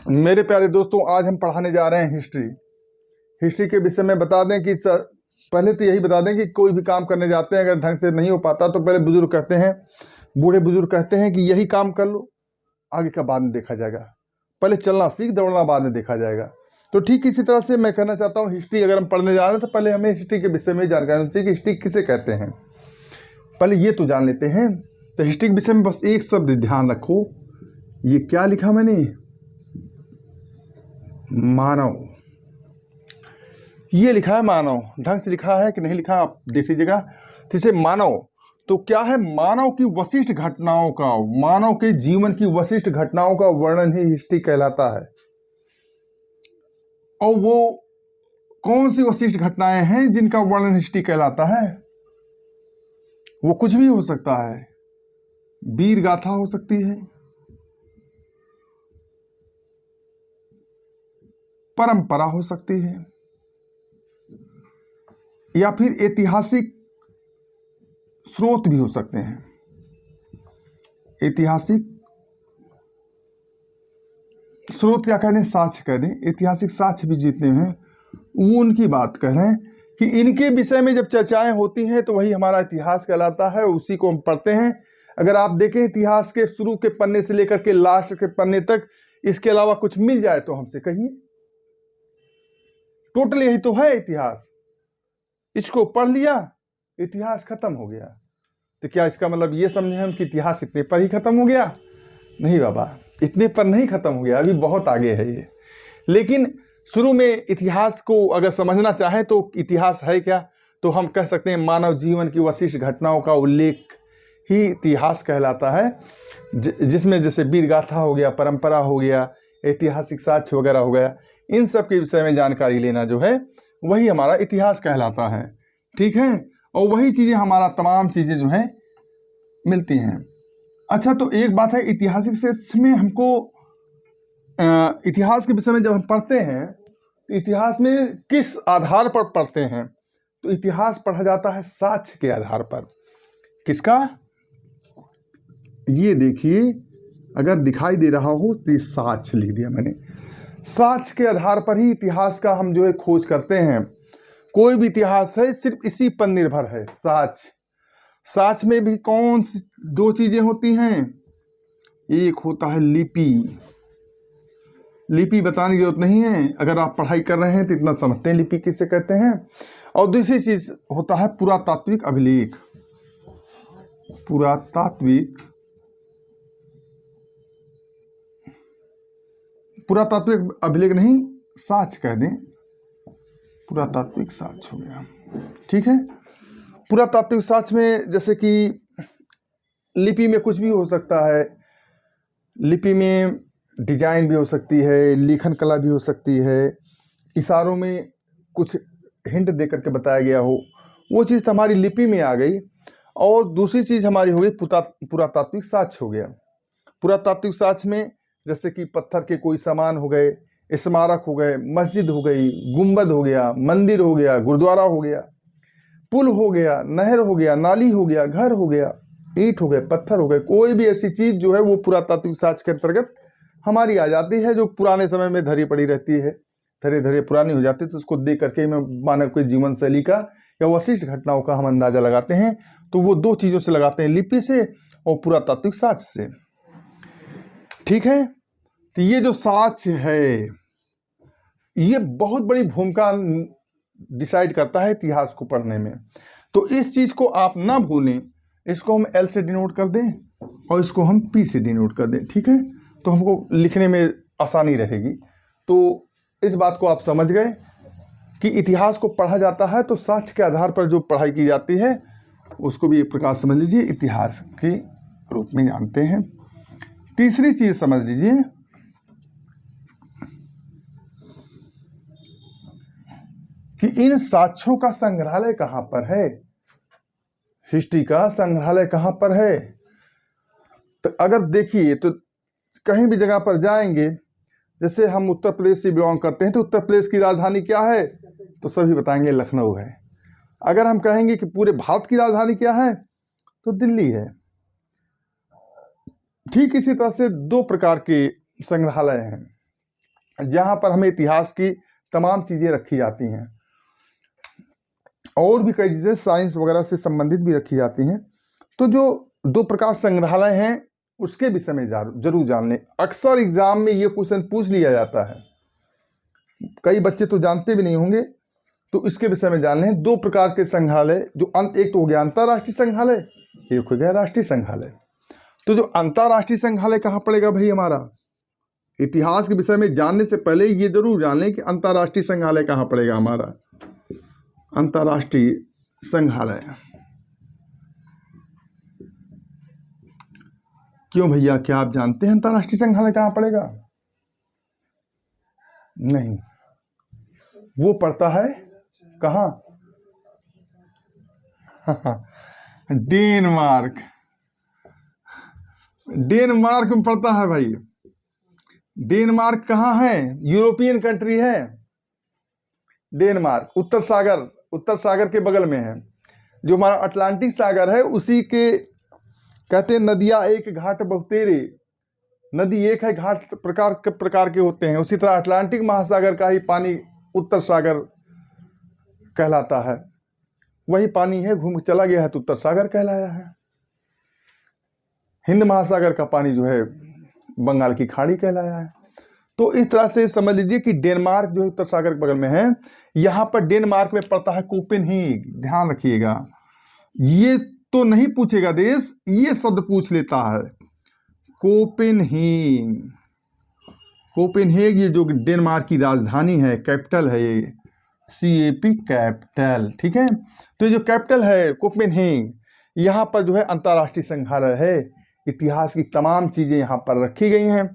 मेरे प्यारे दोस्तों, आज हम पढ़ाने जा रहे हैं हिस्ट्री के विषय में। बता दें कि पहले तो यही बता दें कि कोई भी काम करने जाते हैं, अगर ढंग से नहीं हो पाता तो पहले बुजुर्ग कहते हैं, बूढ़े बुजुर्ग कहते हैं कि यही काम कर लो, आगे का बाद में देखा जाएगा। पहले चलना सीख, दौड़ना बाद में देखा जाएगा। तो ठीक इसी तरह से मैं कहना चाहता हूँ, हिस्ट्री अगर हम पढ़ने जा रहे हैं तो पहले हमें हिस्ट्री के विषय में जानकारी होनी चाहिए कि हिस्ट्री किसे कहते हैं। पहले ये तो जान लेते हैं। तो हिस्ट्री के विषय में बस एक शब्द ध्यान रखो, ये क्या लिखा मैंने, मानव। ये लिखा है मानव, ढंग से लिखा है कि नहीं लिखा आप देख लीजिएगा। जैसे मानव तो क्या है, मानव की वशिष्ठ घटनाओं का, मानव के जीवन की वशिष्ठ घटनाओं का वर्णन ही हिस्ट्री कहलाता है। और वो कौन सी वशिष्ठ घटनाएं हैं जिनका वर्णन हिस्ट्री कहलाता है? वो कुछ भी हो सकता है, वीर गाथा हो सकती है, परंपरा हो सकती है, या फिर ऐतिहासिक स्रोत भी हो सकते हैं। ऐतिहासिक स्रोत क्या कह दें, साक्ष्य कह दें। ऐतिहासिक साक्ष्य भी जितने हैं वो उनकी बात कह रहे हैं कि इनके विषय में जब चर्चाएं होती हैं तो वही हमारा इतिहास कहलाता है, उसी को हम पढ़ते हैं। अगर आप देखें इतिहास के शुरू के पन्ने से लेकर के लास्ट के पन्ने तक, इसके अलावा कुछ मिल जाए तो हमसे कहिए। टोटल यही तो है इतिहास। इसको पढ़ लिया, इतिहास खत्म हो गया। तो क्या इसका मतलब ये समझे हम कि इतिहास इतने पर ही खत्म हो गया? नहीं बाबा, इतने पर नहीं खत्म हो गया, अभी बहुत आगे है ये। लेकिन शुरू में इतिहास को अगर समझना चाहें तो इतिहास है क्या, तो हम कह सकते हैं मानव जीवन की वशिष्ठ घटनाओं का उल्लेख ही इतिहास कहलाता है, जिसमें जैसे वीर गाथा हो गया, परंपरा हो गया, ऐतिहासिक साक्ष्य वगैरह हो गया। इन सब के विषय में जानकारी लेना जो है वही हमारा इतिहास कहलाता है। ठीक है, और वही चीज़ें हमारा तमाम चीज़ें जो है मिलती हैं। अच्छा, तो एक बात है, ऐतिहासिक से में हमको इतिहास के विषय में जब हम पढ़ते हैं तो इतिहास में किस आधार पर पढ़ते हैं? तो इतिहास पढ़ा जाता है साक्ष्य के आधार पर। किसका? ये देखिए, अगर दिखाई दे रहा हो तो ये साक्ष्य लिख दिया मैंने। साक्ष्य के आधार पर ही इतिहास का हम जो है खोज करते हैं। कोई भी इतिहास है सिर्फ इसी पर निर्भर है, साक्ष्य। साक्ष्य में भी कौन सी दो चीजें होती हैं? एक होता है लिपि। लिपि बताने की जरूरत नहीं है, अगर आप पढ़ाई कर रहे हैं तो इतना समझते हैं लिपि किसे कहते हैं। और दूसरी चीज होता है पुरातात्विक अभिलेख। पुरातात्विक अभिलेख नहीं, साक्ष्य कह दें, पुरातात्विक साक्ष्य हो गया। ठीक है, पुरातात्विक साक्ष्य में जैसे कि लिपि में कुछ भी हो सकता है। लिपि में डिजाइन भी हो सकती है, लेखन कला भी हो सकती है, इशारों में कुछ हिंट दे करके बताया गया हो, वो चीज़ तो हमारी लिपि में आ गई। और दूसरी चीज़ हमारी हो गई पुरातात्विक साक्ष्य हो गया। पुरातात्विक साक्ष्य में जैसे कि पत्थर के कोई सामान हो गए, स्मारक हो गए, मस्जिद हो गई, गुंबद हो गया, मंदिर हो गया, गुरुद्वारा हो गया, पुल हो गया, नहर हो गया, नाली हो गया, घर हो गया, ईंट हो गए, पत्थर हो गए, कोई भी ऐसी चीज जो है वो पुरातात्विक साक्ष्य के अंतर्गत हमारी आ जाती है, जो पुराने समय में धरी पड़ी रहती है, धीरे धीरे पुरानी हो जाती है। तो उसको देख करके मैं मानव के जीवन शैली का या वशिष्ठ घटनाओं का हम अंदाजा लगाते हैं। तो वो दो चीजों से लगाते हैं, लिपि से और पुरातात्विक साक्ष्य से। ठीक है, तो ये जो साक्ष्य है ये बहुत बड़ी भूमिका डिसाइड करता है इतिहास को पढ़ने में। तो इस चीज को आप ना भूलें, इसको हम L से डिनोट कर दें और इसको हम P से डिनोट कर दें। ठीक है, तो हमको लिखने में आसानी रहेगी। तो इस बात को आप समझ गए कि इतिहास को पढ़ा जाता है तो साक्ष्य के आधार पर जो पढ़ाई की जाती है उसको भी एक प्रकार समझ लीजिए इतिहास के रूप में जानते हैं। तीसरी चीज समझ लीजिए कि इन साक्ष्यों का संग्रहालय कहां पर है। हिस्ट्री का संग्रहालय कहां पर है? तो अगर देखिए तो कहीं भी जगह पर जाएंगे, जैसे हम उत्तर प्रदेश से बिलोंग करते हैं तो उत्तर प्रदेश की राजधानी क्या है? तो सभी बताएंगे लखनऊ है। अगर हम कहेंगे कि पूरे भारत की राजधानी क्या है तो दिल्ली है। ठीक इसी तरह से दो प्रकार के संग्रहालय हैं जहाँ पर हमें इतिहास की तमाम चीज़ें रखी जाती हैं, और भी कई चीज़ें साइंस वगैरह से संबंधित भी रखी जाती हैं। तो जो दो प्रकार संग्रहालय हैं उसके विषय में जरूर जान लें। अक्सर एग्जाम में ये क्वेश्चन पूछ लिया जाता है, कई बच्चे तो जानते भी नहीं होंगे, तो इसके विषय में जान लें। दो प्रकार के संग्रहालय जो एक तो हो गया अंतर्राष्ट्रीय संग्रहालय, एक हो गया राष्ट्रीय संग्रहालय। तो जो अंतर्राष्ट्रीय संग्रहालय कहाँ पड़ेगा भाई हमारा? इतिहास के विषय में जानने से पहले ये जरूर जान लें कि अंतर्राष्ट्रीय संग्रहालय कहाँ पड़ेगा हमारा। अंतर्राष्ट्रीय संग्रहालय क्यों भैया, क्या आप जानते हैं अंतर्राष्ट्रीय संग्रहालय कहाँ पड़ेगा? नहीं, वो पड़ता है कहाँ? डेनमार्क। डेनमार्क में पड़ता है भाई। डेनमार्क कहाँ है? यूरोपियन कंट्री है डेनमार्क। उत्तर सागर के बगल में है। जो हमारा अटलांटिक सागर है उसी के कहते हैं नदियाँ एक घाट बहुतेरे, नदी एक है घाट प्रकार के होते हैं। उसी तरह अटलांटिक महासागर का ही पानी उत्तर सागर कहलाता है। वही पानी है, घूम चला गया है तो उत्तर सागर कहलाया है। हिंद महासागर का पानी जो है बंगाल की खाड़ी कहलाया है। तो इस तरह से समझ लीजिए कि डेनमार्क जो उत्तर सागर के बगल में है, यहाँ पर डेनमार्क में पड़ता है कोपेनहेग। ध्यान रखिएगा, ये तो नहीं पूछेगा देश, ये शब्द पूछ लेता है कोपेनहेग। कोपेनहेग ये जो डेनमार्क की राजधानी है, कैपिटल है ये, CAP कैपिटल। ठीक है, तो ये जो कैपिटल है कोपेनहेग, यहाँ पर जो है अंतर्राष्ट्रीय संग्रहालय है। इतिहास की तमाम चीज़ें यहाँ पर रखी गई हैं।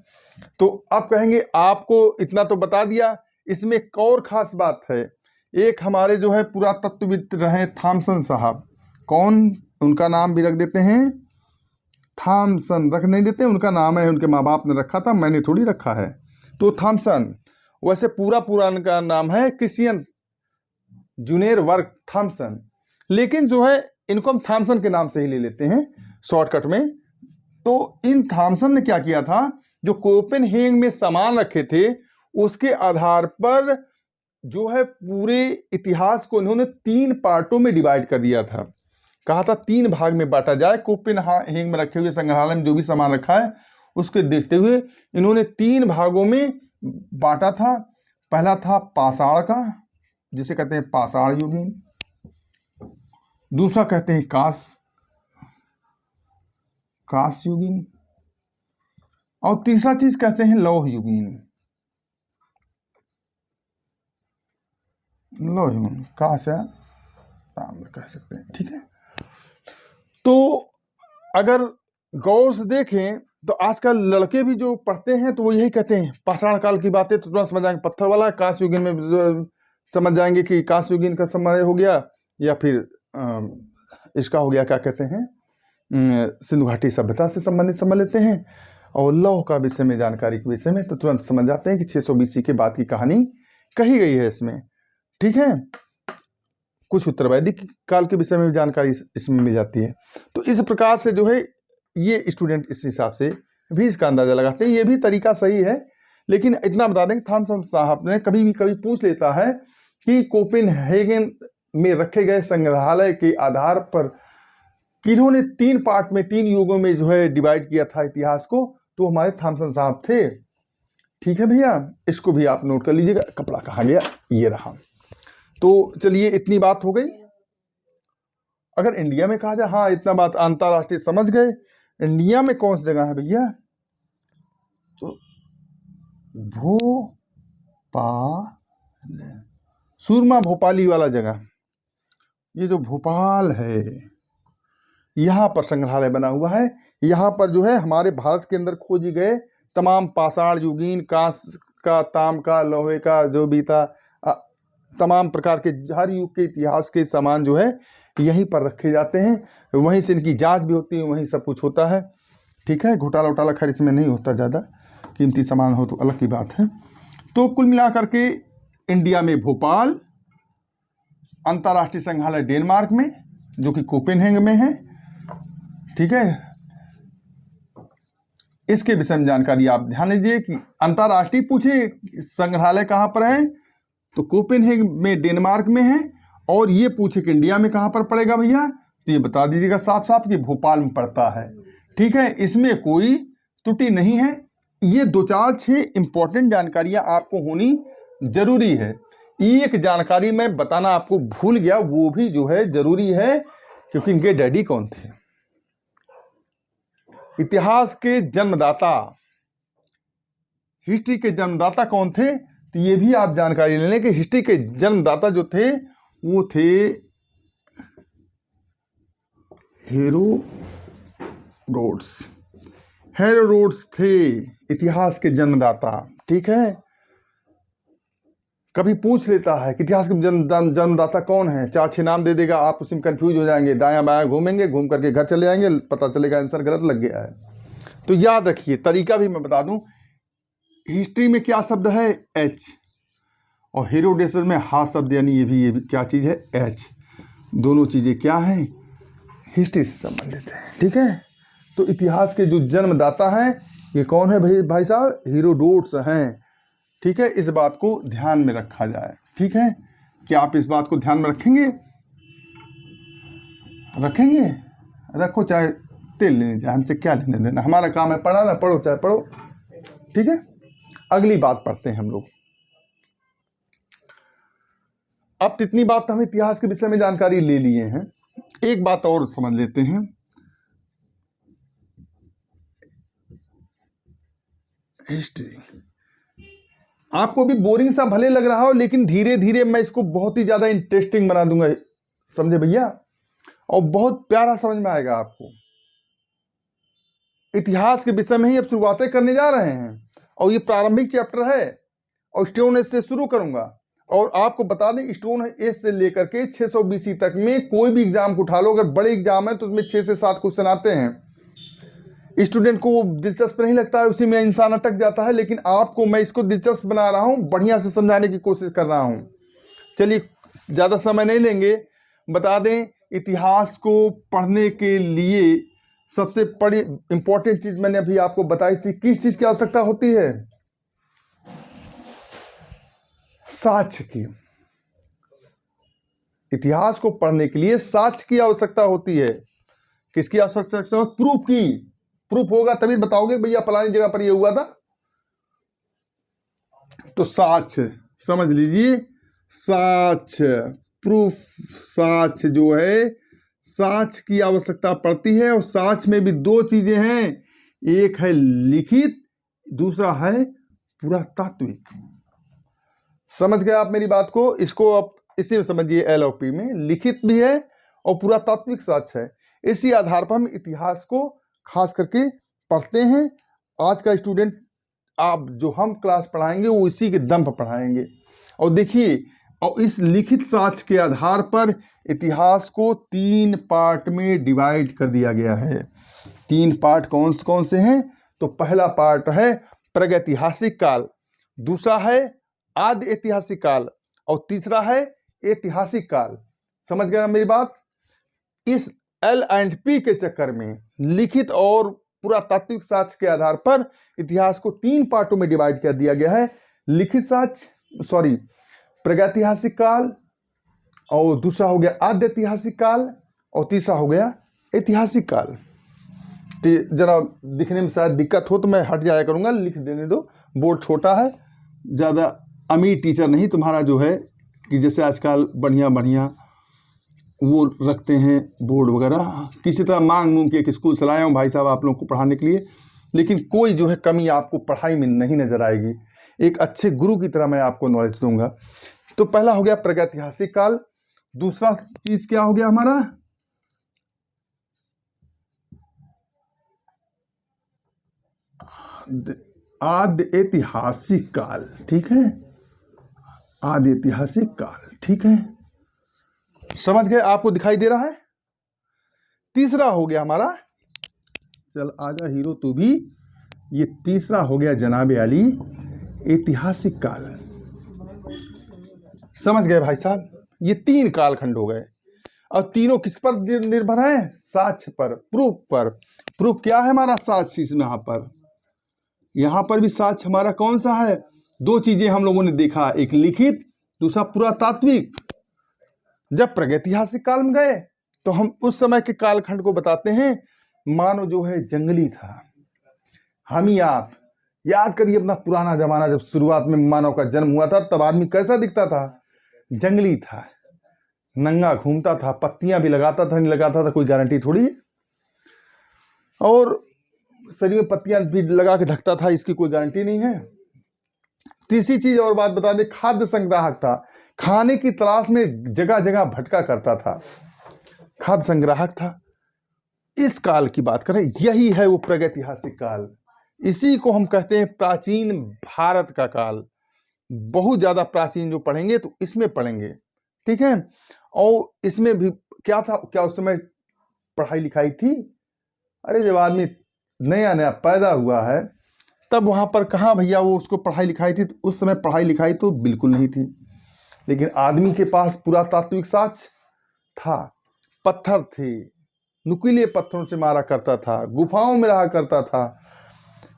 तो आप कहेंगे आपको इतना तो बता दिया, इसमें एक और ख़ास बात है। एक हमारे जो है पुरातत्वविद रहे थॉमसन साहब, कौन, उनका नाम भी रख देते हैं थॉमसन, रख नहीं देते, उनका नाम है, उनके माँ बाप ने रखा था, मैंने थोड़ी रखा है। तो थॉमसन, वैसे पूरा उनका नाम है क्रिश्चियन जूनियर वर्क थॉमसन, लेकिन जो है इनको हम थॉमसन के नाम से ही ले लेते हैं शॉर्टकट में। तो इन थॉमसन ने क्या किया था, जो कोपेनहेग में सामान रखे थे उसके आधार पर जो है पूरे इतिहास को इन्होंने 3 पार्टों में डिवाइड कर दिया था। कहा था 3 भाग में बांटा जाए। कोपेनहेग में रखे हुए संग्रहालय में जो भी सामान रखा है उसके देखते हुए इन्होंने 3 भागों में बांटा था। पहला था पाषाण का, जिसे कहते हैं पाषाण युगीन। दूसरा कहते हैं कांस्य युगीन, और तीसरा चीज कहते हैं लौह युगीन। लौह युगीन कांस्य ताम्र कह सकते हैं। ठीक है, तो अगर गौर से देखें तो आजकल लड़के भी जो पढ़ते हैं तो वो यही कहते हैं पाषाण काल की बातें तो तुरंत समझ जाएंगे, पत्थर वाला। कांस्य युगीन में समझ जाएंगे कि कांस्य युगीन का समय हो गया, या फिर इसका हो गया, क्या कहते हैं, सिंधु घाटी सभ्यता से संबंधित समझ लेते हैं। और लौह का विषय में जानकारी के विषय में तो तुरंत समझ जाते हैं कि 600 BC के बाद की कहानी कही गई है इसमें। ठीक है, कुछ उत्तर वैदिक काल के विषय में जानकारी इसमें मिल जाती है। तो इस प्रकार से जो है ये स्टूडेंट इस हिसाब से भी इसका अंदाजा लगाते हैं। ये भी तरीका सही है, लेकिन इतना बता दें कि थॉमसन साहब ने कभी पूछ लेता है कि कोपेनहेगन में रखे गए संग्रहालय के आधार पर किन्होंने 3 पार्ट में 3 युगों में जो है डिवाइड किया था इतिहास को, तो हमारे थॉमसन साहब थे। ठीक है भैया, इसको भी आप नोट कर लीजिएगा। कपड़ा कहाँ गया, ये रहा। तो चलिए इतनी बात हो गई। अगर इंडिया में कहा जाए, हाँ इतना बात अंतर्राष्ट्रीय समझ गए, इंडिया में कौन सी जगह है भैया, तो भोपाल, सूरमा भोपाली वाला जगह, ये जो भोपाल है यहाँ पर संग्रहालय बना हुआ है। यहाँ पर जो है हमारे भारत के अंदर खोजे गए तमाम पाषाण युगीन, कांस्य का, ताम का, लोहे का, जो भी था, तमाम प्रकार के हर युग के इतिहास के सामान जो है यहीं पर रखे जाते हैं। वहीं से इनकी जांच भी होती है, वहीं सब कुछ होता है। ठीक है, घोटाला वोटाला खैर इसमें नहीं होता, ज़्यादा कीमती सामान हो तो अलग की बात है। तो कुल मिलाकर के इंडिया में भोपाल, अंतर्राष्ट्रीय संग्रहालय डेनमार्क में जो कि कोपेनहेग में है। ठीक है, इसके विषय में जानकारी आप ध्यान लीजिए कि अंतर्राष्ट्रीय पूछे संग्रहालय कहाँ पर है, तो कोपेनहेगन में डेनमार्क में है। और ये पूछे कि इंडिया में कहाँ पर पड़ेगा भैया, तो ये बता दीजिएगा साफ साफ कि भोपाल में पड़ता है। ठीक है, इसमें कोई त्रुटि नहीं है। ये 2-4-6 इंपॉर्टेंट जानकारियां आपको होनी जरूरी है। एक जानकारी मैं बताना आपको भूल गया, वो भी जो है जरूरी है, क्योंकि इनके डैडी कौन थे, इतिहास के जन्मदाता, हिस्ट्री के जन्मदाता कौन थे, तो ये भी आप जानकारी ले लें कि हिस्ट्री के जन्मदाता जो थे वो थे हेरोडोटस थे इतिहास के जन्मदाता। ठीक है, कभी पूछ लेता है कि इतिहास के जन्मदाता कौन है, 4-6 नाम दे देगा, आप उसमें कंफ्यूज हो जाएंगे, दायां बायां घूमेंगे, घूम करके घर चले जाएंगे, पता चलेगा आंसर गलत लग गया है। तो याद रखिए, तरीका भी मैं बता दूं, हिस्ट्री में क्या शब्द है, एच, और हेरोडोटस में हा शब्द, यानी ये भी क्या चीज़ है, एच। दोनों चीज़ें क्या हैं, हिस्ट्री से संबंधित है। ठीक है, तो इतिहास के जो जन्मदाता हैं ये कौन है भाई साहब, हेरोडोटस हैं। ठीक है, इस बात को ध्यान में रखा जाए। ठीक है, क्या आप इस बात को ध्यान में रखेंगे, रखो, चाहे तेल लेने जाए, हमसे क्या लेने देना, हमारा काम है पढ़ाना, पढ़ो चाहे पढ़ो। ठीक है, अगली बात पढ़ते हैं हम लोग। अब इतनी बात तो हम इतिहास के विषय में जानकारी ले लिए हैं, एक बात और समझ लेते हैं। हिस्ट्री आपको भी बोरिंग सा भले लग रहा हो, लेकिन धीरे धीरे मैं इसको बहुत ही ज्यादा इंटरेस्टिंग बना दूंगा, समझे भैया, और बहुत प्यारा समझ में आएगा आपको। इतिहास के विषय में ही अब शुरुआतें करने जा रहे हैं, और ये प्रारंभिक चैप्टर है, और स्टोन एज से शुरू करूंगा। और आपको बता दें, स्टोन एज से लेकर के 600 BC तक में कोई भी एग्जाम को उठा लो, अगर बड़े एग्जाम है तो उसमें 6 से 7 क्वेश्चन आते हैं। स्टूडेंट को दिलचस्प नहीं लगता है, उसी में इंसान अटक जाता है, लेकिन आपको मैं इसको दिलचस्प बना रहा हूं, बढ़िया से समझाने की कोशिश कर रहा हूं। चलिए, ज़्यादा समय नहीं लेंगे, बता दें इतिहास को पढ़ने के लिए सबसे बड़ी इंपॉर्टेंट चीज़ मैंने अभी आपको बताई थी, किस चीज़ की आवश्यकता होती है, साक्ष्य की। इतिहास को पढ़ने के लिए साक्ष्य की आवश्यकता होती है। किसकी आवश्यकता, प्रूफ की। प्रूफ होगा तभी बताओगे भैया फलानी जगह पर ये हुआ था। तो साक्ष्य समझ लीजिए, साक्ष्य, प्रूफ, साक्ष्य जो है, साक्ष्य की आवश्यकता पड़ती है। और साक्ष्य में भी 2 चीजें हैं, एक है लिखित, दूसरा है पुरातात्विक। समझ गए आप मेरी बात को, इसको आप इसी में समझिए, LOP में लिखित भी है और पुरातात्विक साक्ष्य है। इसी आधार पर हम इतिहास को खास करके पढ़ते हैं। आज का स्टूडेंट, आप जो हम क्लास पढ़ाएंगे वो इसी के दम पर पढ़ाएंगे। और देखिए, और इस लिखित साक्ष्य के आधार पर इतिहास को 3 पार्ट में डिवाइड कर दिया गया है। 3 पार्ट कौन कौन से हैं, तो पहला पार्ट है प्रागैतिहासिक काल, दूसरा है आदि ऐतिहासिक काल, और तीसरा है ऐतिहासिक काल। समझ गए मेरी बात। इस L&P के चक्कर में लिखित और पुरातात्विक साक्ष्य के आधार पर इतिहास को 3 पार्टों में डिवाइड कर दिया गया है। लिखित साक्ष्य, प्रागैतिहासिक काल, और दूसरा हो गया आद्य ऐतिहासिक काल, और तीसरा हो गया ऐतिहासिक काल। तो जरा दिखने में शायद दिक्कत हो तो मैं हट जाया करूंगा, लिख देने दो, बोर्ड छोटा है, ज़्यादा अमीर टीचर नहीं तुम्हारा जो है कि जैसे आजकल बढ़िया बढ़िया वो रखते हैं बोर्ड वगैरह, किसी तरह मांग के एक स्कूल चलाया हूँ भाई साहब आप लोगों को पढ़ाने के लिए, लेकिन कोई जो है कमी आपको पढ़ाई में नहीं नजर आएगी। एक अच्छे गुरु की तरह मैं आपको नॉलेज दूंगा। तो पहला हो गया प्रागैतिहासिक काल, दूसरा चीज क्या हो गया हमारा, आद्य ऐतिहासिक काल। ठीक है, आद्य ऐतिहासिक काल। ठीक है, समझ गए, आपको दिखाई दे रहा है। तीसरा हो गया हमारा, चल आजा हीरो तू भी, ये तीसरा हो गया जनाबे अली ऐतिहासिक काल। समझ गए भाई साहब, ये 3 कालखंड हो गए, और तीनों किस पर निर्भर है, साक्ष्य पर, प्रूफ पर। प्रूफ क्या है हमारा, साक्ष्य इसमें यहाँ पर। यहाँ पर भी साक्ष्य हमारा कौन सा है? दो चीजें हम लोगों ने देखा, एक लिखित, दूसरा पुरातात्विक। जब प्रागैतिहासिक काल में गए तो हम उस समय के कालखंड को बताते हैं। मानव जो है जंगली था। हम ही आप याद करिए अपना पुराना जमाना, जब शुरुआत में मानव का जन्म हुआ था तब आदमी कैसा दिखता था? जंगली था, नंगा घूमता था, पत्तियां भी लगाता था, नहीं लगाता था कोई गारंटी थोड़ी है, और शरीर में पत्तियां भी लगा के ढकता था, इसकी कोई गारंटी नहीं है। तीसरी चीज और बात बता दें, खाद्य संग्राहक था, खाने की तलाश में जगह जगह भटका करता था, खाद्य संग्राहक था। इस काल की बात करें, यही है वो प्रागैतिहासिक काल। इसी को हम कहते हैं प्राचीन भारत का काल। बहुत ज्यादा प्राचीन जो पढ़ेंगे तो इसमें पढ़ेंगे, ठीक है। और इसमें भी क्या था, क्या उस समय पढ़ाई लिखाई थी? अरे जब आदमी नया नया पैदा हुआ है तब वहां पर कहाँ भैया वो उसको पढ़ाई लिखाई थी? तो उस समय पढ़ाई लिखाई तो बिल्कुल नहीं थी, लेकिन आदमी के पास पुरातात्विक साक्ष्य था। पत्थर थे, नुकीले पत्थरों से मारा करता था, गुफाओं में रहा करता था,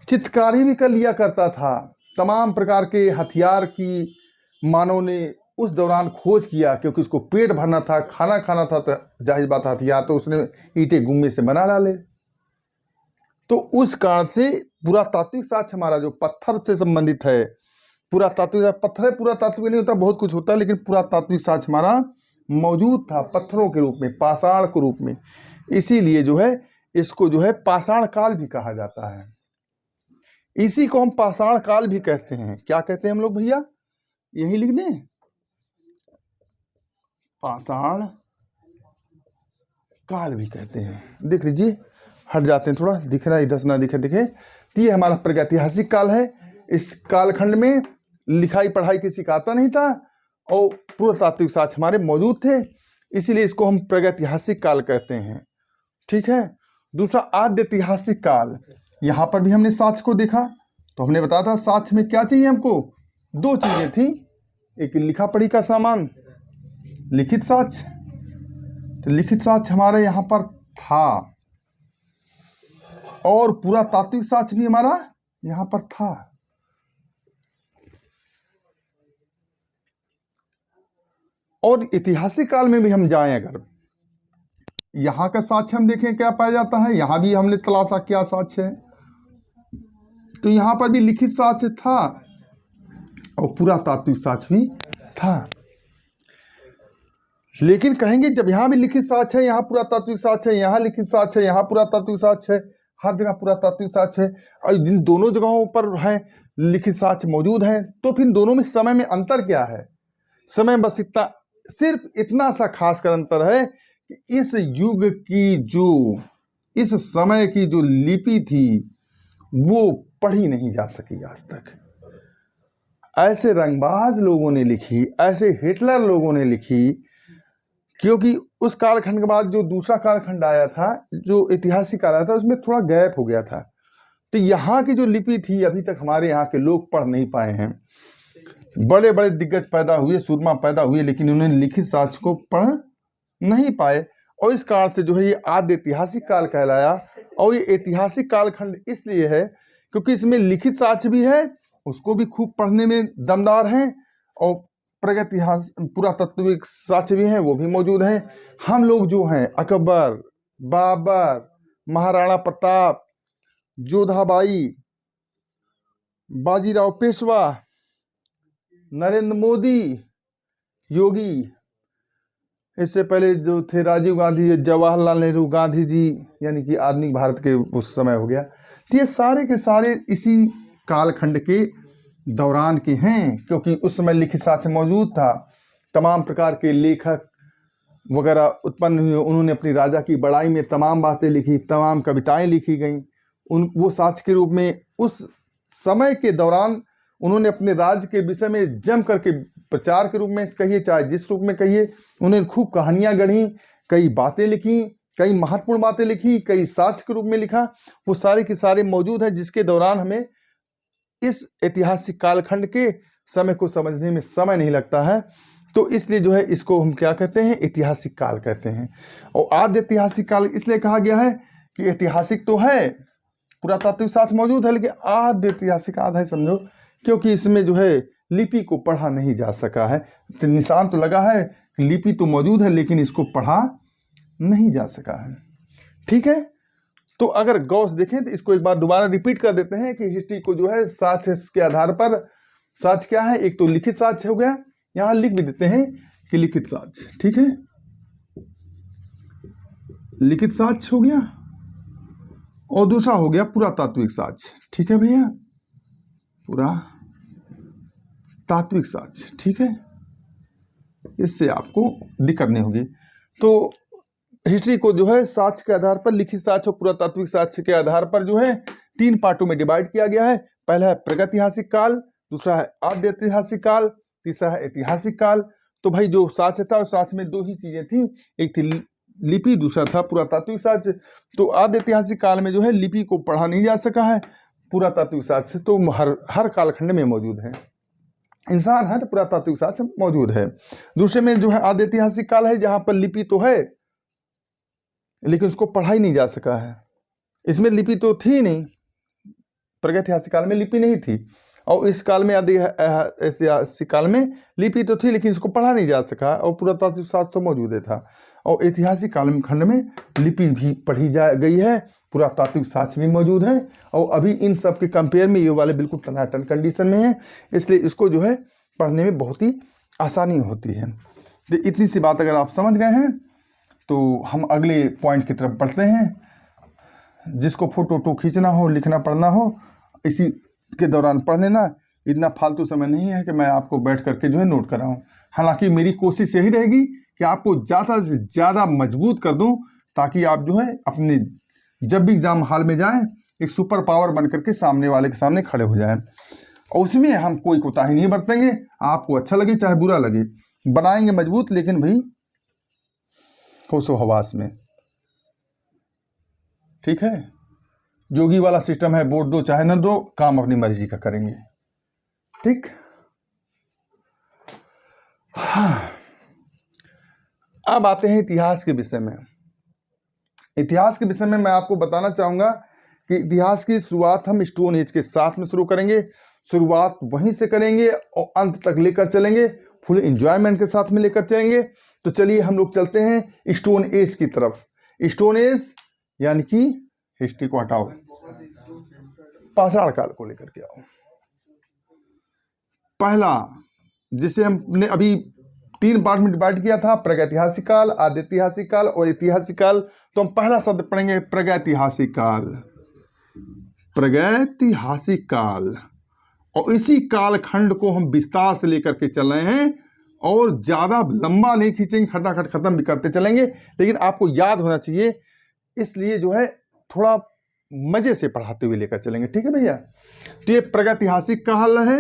चित्रकारी भी कर लिया करता था। तमाम प्रकार के हथियार की मानव ने उस दौरान खोज किया, क्योंकि उसको पेट भरना था, खाना खाना था, तो जाहिर बात हथियार तो उसने ईंटें गुम्मे से बना डाले। तो उस कारण से पुरातात्विक साक्ष्य हमारा जो पत्थर से संबंधित है, पुरातात्विक पत्थर है, पुरातात्विक नहीं होता, बहुत कुछ होता है, लेकिन पुरातात्विक साक्ष्य हमारा मौजूद था पत्थरों के रूप में, पाषाण के रूप में। इसीलिए जो है इसको जो है पाषाण काल भी कहा जाता है। इसी को हम पाषाण काल भी कहते हैं। क्या कहते हैं हम लोग भैया? यही लिख दें, पाषाण काल भी कहते हैं। देख लीजिए, हट जाते हैं थोड़ा, दिख रहा है इधर से ना दिखे दिखे। तो ये हमारा प्रागैतिहासिक काल है। इस कालखंड में लिखाई पढ़ाई किसी का आता नहीं था और पुरातात्विक साक्ष्य हमारे मौजूद थे, इसीलिए इसको हम प्रागैतिहासिक काल कहते हैं, ठीक है। दूसरा आद्य ऐतिहासिक काल, यहाँ पर भी हमने साक्ष्य को देखा। तो हमने बताया था साक्ष्य में क्या चाहिए हमको? दो चीजें थी, एक लिखा पढ़ी का सामान, लिखित साक्ष्य। तो लिखित साक्ष्य हमारे यहाँ पर था और पुरातात्विक साक्ष्य भी हमारा यहाँ पर था। और ऐतिहासिक काल में भी हम जाएं, अगर यहाँ का साक्ष्य हम देखें क्या पाया जाता है, यहाँ भी हमने तलाशा क्या साक्ष्य है। तो यहाँ पर भी लिखित साक्ष्य था और पुरातात्विक साक्ष्य भी था। लेकिन कहेंगे जब यहाँ भी लिखित साक्ष्य है, यहाँ पुरातात्विक साक्ष्य है, यहाँ लिखित साक्ष्य है, यहाँ पुरातात्विक साक्ष्य है, हर जगह पुरातात्विक साक्ष्य है, और जिन दोनों जगहों पर है लिखित साक्ष्य मौजूद है, तो फिर दोनों में समय में अंतर क्या है? समय बस इतना, सिर्फ इतना सा खासकर अंतर है कि इस युग की जो, इस समय की जो लिपि थी वो पढ़ी नहीं जा सकी आज तक। ऐसे रंगबाज लोगों ने लिखी, ऐसे हिटलर लोगों ने लिखी, क्योंकि उस कालखंड के बाद जो दूसरा कालखंड आया था, जो ऐतिहासिक काल आया था, उसमें थोड़ा गैप हो गया था। तो यहाँ की जो लिपि थी अभी तक हमारे यहाँ के लोग पढ़ नहीं पाए हैं। बड़े बड़े दिग्गज पैदा हुए, सूरमा पैदा हुए, लेकिन उन्होंने लिखित साक्ष्य को पढ़ नहीं पाए, और इस कारण से जो है ये आद्य ऐतिहासिक काल कहलाया। और ये ऐतिहासिक कालखंड इसलिए है क्योंकि इसमें लिखित साक्ष्य भी है, उसको भी खूब पढ़ने में दमदार हैं, और प्रागैतिहास पुरातात्विक साक्ष्य भी हैं, वो भी मौजूद हैं। हम लोग जो हैं अकबर, बाबर, महाराणा प्रताप, जोधाबाई, बाजीराव पेशवा, नरेंद्र मोदी, योगी, इससे पहले जो थे राजीव गांधी, जवाहरलाल नेहरू, गांधी जी, यानी कि आधुनिक भारत के उस समय हो गया। तो ये सारे के सारे इसी कालखंड के दौरान के हैं, क्योंकि उस समय लिखित साक्ष्य मौजूद था। तमाम प्रकार के लेखक वगैरह उत्पन्न हुए, उन्होंने अपनी राजा की बड़ाई में तमाम बातें लिखी, तमाम कविताएं लिखी गईं। वो साक्ष्य के रूप में उस समय के दौरान उन्होंने अपने राज्य के विषय में जम करके प्रचार के रूप में कहिए, चाहे जिस रूप में कहिए, उन्होंने खूब कहानियां गढ़ी, कई बातें लिखी, कई महत्वपूर्ण बातें लिखी, कई साक्ष्य के रूप में लिखा। वो सारे के सारे मौजूद हैं, जिसके दौरान हमें इस ऐतिहासिक कालखंड के समय को समझने में समय नहीं लगता है। तो इसलिए जो है इसको हम क्या कहते हैं, ऐतिहासिक काल कहते हैं। और आद्य ऐतिहासिक काल इसलिए कहा गया है कि ऐतिहासिक तो है, पुरातात्विक साक्ष्य मौजूद है, लेकिन आद्य ऐतिहासिक आधा है समझो, क्योंकि इसमें जो है लिपि को पढ़ा नहीं जा सका है। तो निशान तो लगा है, लिपि तो मौजूद है, लेकिन इसको पढ़ा नहीं जा सका है। ठीक है, तो अगर गौर से देखें तो इसको एक बार दोबारा रिपीट कर देते हैं कि हिस्ट्री को जो है साक्ष्य के आधार पर, साक्ष्य क्या है, एक तो लिखित साक्ष्य हो गया, यहां लिख भी देते हैं कि लिखित साक्ष्य, ठीक है, लिखित साक्ष्य हो गया, और दूसरा हो गया पुरातात्विक साक्ष्य। ठीक है भैया, पुरातात्विक साक्ष्य, ठीक है, इससे आपको दिक्कत नहीं होगी। तो हिस्ट्री को जो है साक्ष्य के आधार पर, लिखित साक्ष्य और पुरातात्विक साक्ष्य के आधार पर जो है 3 पार्टों में डिवाइड किया गया है। पहला है प्रागैतिहासिक काल, दूसरा है आद्य ऐतिहासिक काल, तीसरा है ऐतिहासिक काल। तो भाई जो साक्ष्य था, उस साक्ष्य में 2 ही चीजें थी, एक थी लिपि, दूसरा था पुरातात्विक साक्ष्य। तो आद्य ऐतिहासिक काल में जो है लिपि को पढ़ा नहीं जा सका है, पुरातात्विक साक्ष्य तो हर कालखंड में मौजूद है, इंसान है तो पुरातात्विक साक्ष्य मौजूद है। दूसरे में जो है आद्य ऐतिहासिक काल है, जहां पर लिपि तो है लेकिन उसको पढ़ा ही नहीं जा सका है। इसमें लिपि तो थी नहीं, प्रागैतिहासिक काल में लिपि नहीं थी, और इस काल में आदि ऐतिहासिक काल में लिपि तो थी लेकिन इसको पढ़ा नहीं जा सका, और पुरातात्विक साक्ष्य तो मौजूद था। और ऐतिहासिक काल खंड में लिपि भी पढ़ी जा गई है, पुरातात्विक साक्ष्य भी मौजूद है, और अभी इन सब के कंपेयर में ये वाले बिल्कुल टनाटन कंडीशन में है, इसलिए इसको जो है पढ़ने में बहुत ही आसानी होती है। तो इतनी सी बात अगर आप समझ गए हैं तो हम अगले पॉइंट की तरफ बढ़ते हैं। जिसको फोटो खींचना हो, लिखना पढ़ना हो, इसी के दौरान पढ़ लेना, इतना फालतू समय नहीं है कि मैं आपको बैठ करके जो है नोट कराऊं। हालांकि मेरी कोशिश यही रहेगी कि आपको ज़्यादा से ज़्यादा मजबूत कर दूं, ताकि आप जो है अपने जब भी एग्जाम हॉल में जाएं एक सुपर पावर बन करके सामने वाले के सामने खड़े हो जाएं। और उसमें हम कोई कोताही नहीं बरतेंगे, आपको अच्छा लगे चाहे बुरा लगे, बनाएंगे मजबूत, लेकिन भाई होशो हवास में। ठीक है, जोगी वाला सिस्टम है, वोट दो चाहे न दो, काम अपनी मर्जी का करेंगे। ठीक, हाँ, अब आते हैं इतिहास के विषय में। इतिहास के विषय में मैं आपको बताना चाहूंगा कि इतिहास की शुरुआत हम स्टोन एज के साथ में शुरू करेंगे, शुरुआत वहीं से करेंगे और अंत तक लेकर चलेंगे, फुल एंजॉयमेंट के साथ में लेकर चलेंगे। तो चलिए हम लोग चलते हैं स्टोन एज की तरफ। स्टोन एज यानी कि हिस्ट्री को हटाओ, पाषाण काल को लेकर के आओ। पहला जिसे हमने अभी 3 पार्ट में डिवाइड किया था, प्रागैतिहासिक काल, आद्य ऐतिहासिक काल और ऐतिहासिक काल। तो हम पहला शब्द पढ़ेंगे प्रागैतिहासिक काल, प्रागैतिहासिक काल। और इसी कालखंड को हम विस्तार से लेकर के चल रहे हैं, और ज़्यादा लंबा नहीं खींचेंगे, खटाखट खत्म भी करते चलेंगे, लेकिन आपको याद होना चाहिए, इसलिए जो है थोड़ा मजे से पढ़ाते हुए लेकर चलेंगे। ठीक है भैया, तो ये प्रागैतिहासिक काल है,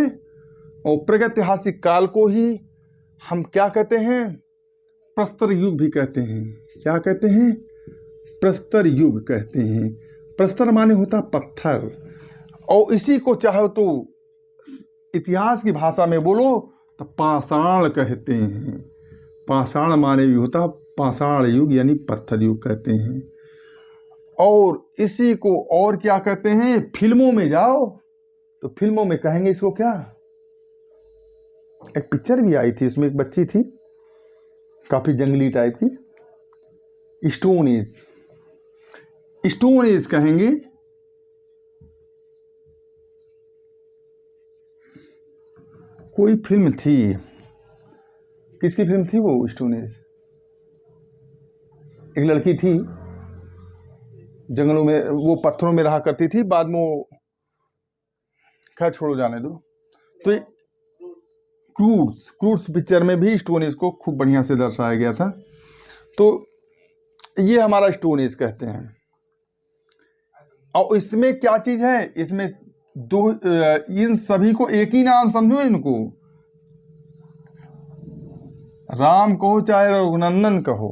और प्रागैतिहासिक काल को ही हम क्या कहते हैं, प्रस्तर युग भी कहते हैं। क्या कहते हैं, प्रस्तर युग कहते हैं। प्रस्तर माने होता पत्थर, और इसी को चाहो तो इतिहास की भाषा में बोलो तो पाषाण कहते हैं। पाषाण माने भी होता पाषाण युग, यानी पत्थर युग कहते हैं। और इसी को और क्या कहते हैं, फिल्मों में जाओ तो फिल्मों में कहेंगे इसको क्या, एक पिक्चर भी आई थी, इसमें एक बच्ची थी काफी जंगली टाइप की, स्टोन एज। स्टोन एज कहेंगे। कोई फिल्म थी, किसकी फिल्म थी वो, स्टोन एज। एक लड़की थी जंगलों में, वो पत्थरों में रहा करती थी, बाद में वो, खैर छोड़ो जाने दो। तो क्रूड्स पिक्चर में भी स्टोन एज को खूब बढ़िया से दर्शाया गया था। तो ये हमारा स्टोन एज कहते हैं। और इसमें क्या चीज है, इसमें इन सभी को एक ही नाम समझो, इनको राम कहो चाहे रघुनंदन कहो,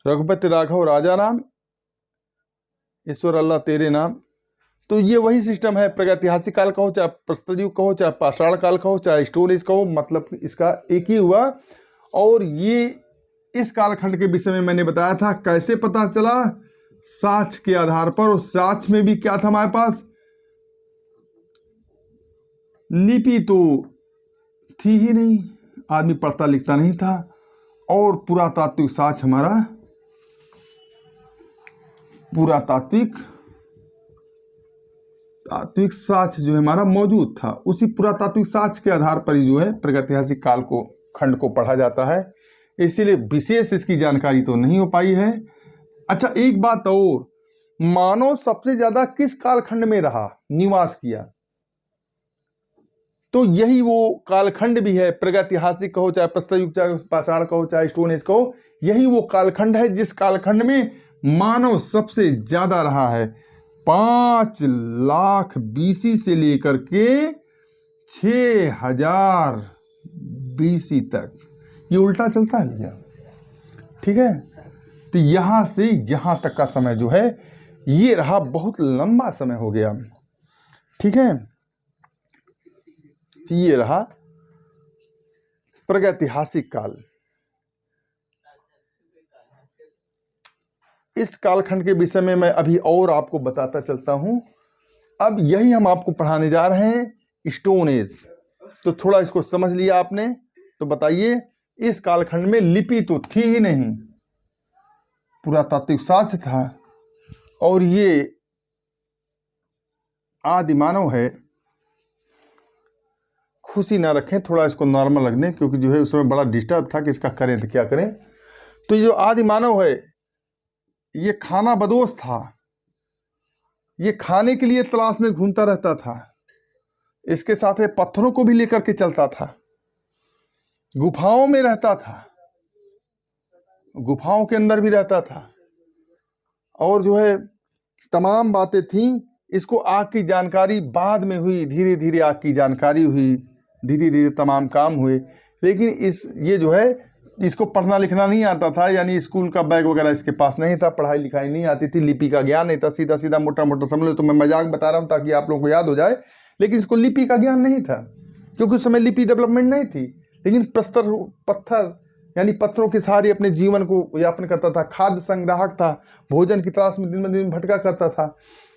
रघुपति राघव राजा राम, ईश्वर अल्लाह तेरे नाम। तो ये वही सिस्टम है, प्रागैतिहासिक काल कहो चाहे प्रस्तर युग कहो चाहे पाषाण काल कहो चाहे स्टोन एज कहो, मतलब इसका एक ही हुआ। और ये इस कालखंड के विषय में मैंने बताया था, कैसे पता चला, साक्ष्य के आधार पर, और साक्ष्य में भी क्या था हमारे पास, लिपि तो थी ही नहीं, आदमी पढ़ता लिखता नहीं था, और पुरातात्विक साक्ष्य हमारा, पुरातात्विक साक्ष्य जो है हमारा मौजूद था। उसी पुरातात्विक साक्ष्य के आधार पर ही जो है प्रागैतिहासिक काल को, खंड को पढ़ा जाता है। इसीलिए विशेष इसकी जानकारी तो नहीं हो पाई है। अच्छा, एक बात और, मानव सबसे ज्यादा किस कालखंड में रहा, निवास किया, तो यही वो कालखंड भी है, प्रागैतिहासिक कहो चाहे प्रस्तर युग, चाहे पाषाण कहो, चाहे स्टोन एज कहो, यही वो कालखंड है जिस कालखंड में मानव सबसे ज्यादा रहा है। 5 लाख बीसी से लेकर के 6000 बीसी तक, ये उल्टा चलता है भैया, ठीक है। तो यहां से यहां तक का समय जो है ये रहा, बहुत लंबा समय हो गया, ठीक है। तो ये रहा प्रागैतिहासिक काल। इस कालखंड के विषय में मैं अभी और आपको बताता चलता हूं। अब यही हम आपको पढ़ाने जा रहे हैं, स्टोन एज। तो थोड़ा इसको समझ लिया आपने, तो बताइए, इस कालखंड में लिपि तो थी ही नहीं, पुरातात्विक साक्ष्य था, और ये आदि मानव है। खुशी ना रखें, थोड़ा इसको नॉर्मल रख दें, क्योंकि जो है उस समय बड़ा डिस्टर्ब था कि इसका करें तो क्या करें। तो ये जो आदि मानव है, ये खाना बदोश था, ये खाने के लिए तलाश में घूमता रहता था, इसके साथ ये पत्थरों को भी लेकर के चलता था, गुफाओं में रहता था, गुफाओं के अंदर भी रहता था, और जो है तमाम बातें थीं। इसको आग की जानकारी बाद में हुई, धीरे धीरे आग की जानकारी हुई, धीरे धीरे तमाम काम हुए। लेकिन ये जो है, इसको पढ़ना लिखना नहीं आता था, यानी स्कूल का बैग वगैरह इसके पास नहीं था, पढ़ाई लिखाई नहीं आती थी, लिपि का ज्ञान नहीं था, सीधा सीधा मोटा मोटा समझ लो। तो मैं मजाक बता रहा हूँ ताकि आप लोगों को याद हो जाए, लेकिन इसको लिपि का ज्ञान नहीं था, क्योंकि उस समय लिपि डेवलपमेंट नहीं थी। लेकिन प्रस्तर पत्थर यानी पत्थरों के सहारे अपने जीवन को यापन करता था, खाद्य संग्राहक था, भोजन की तलाश में दिन ब दिन भटका करता था,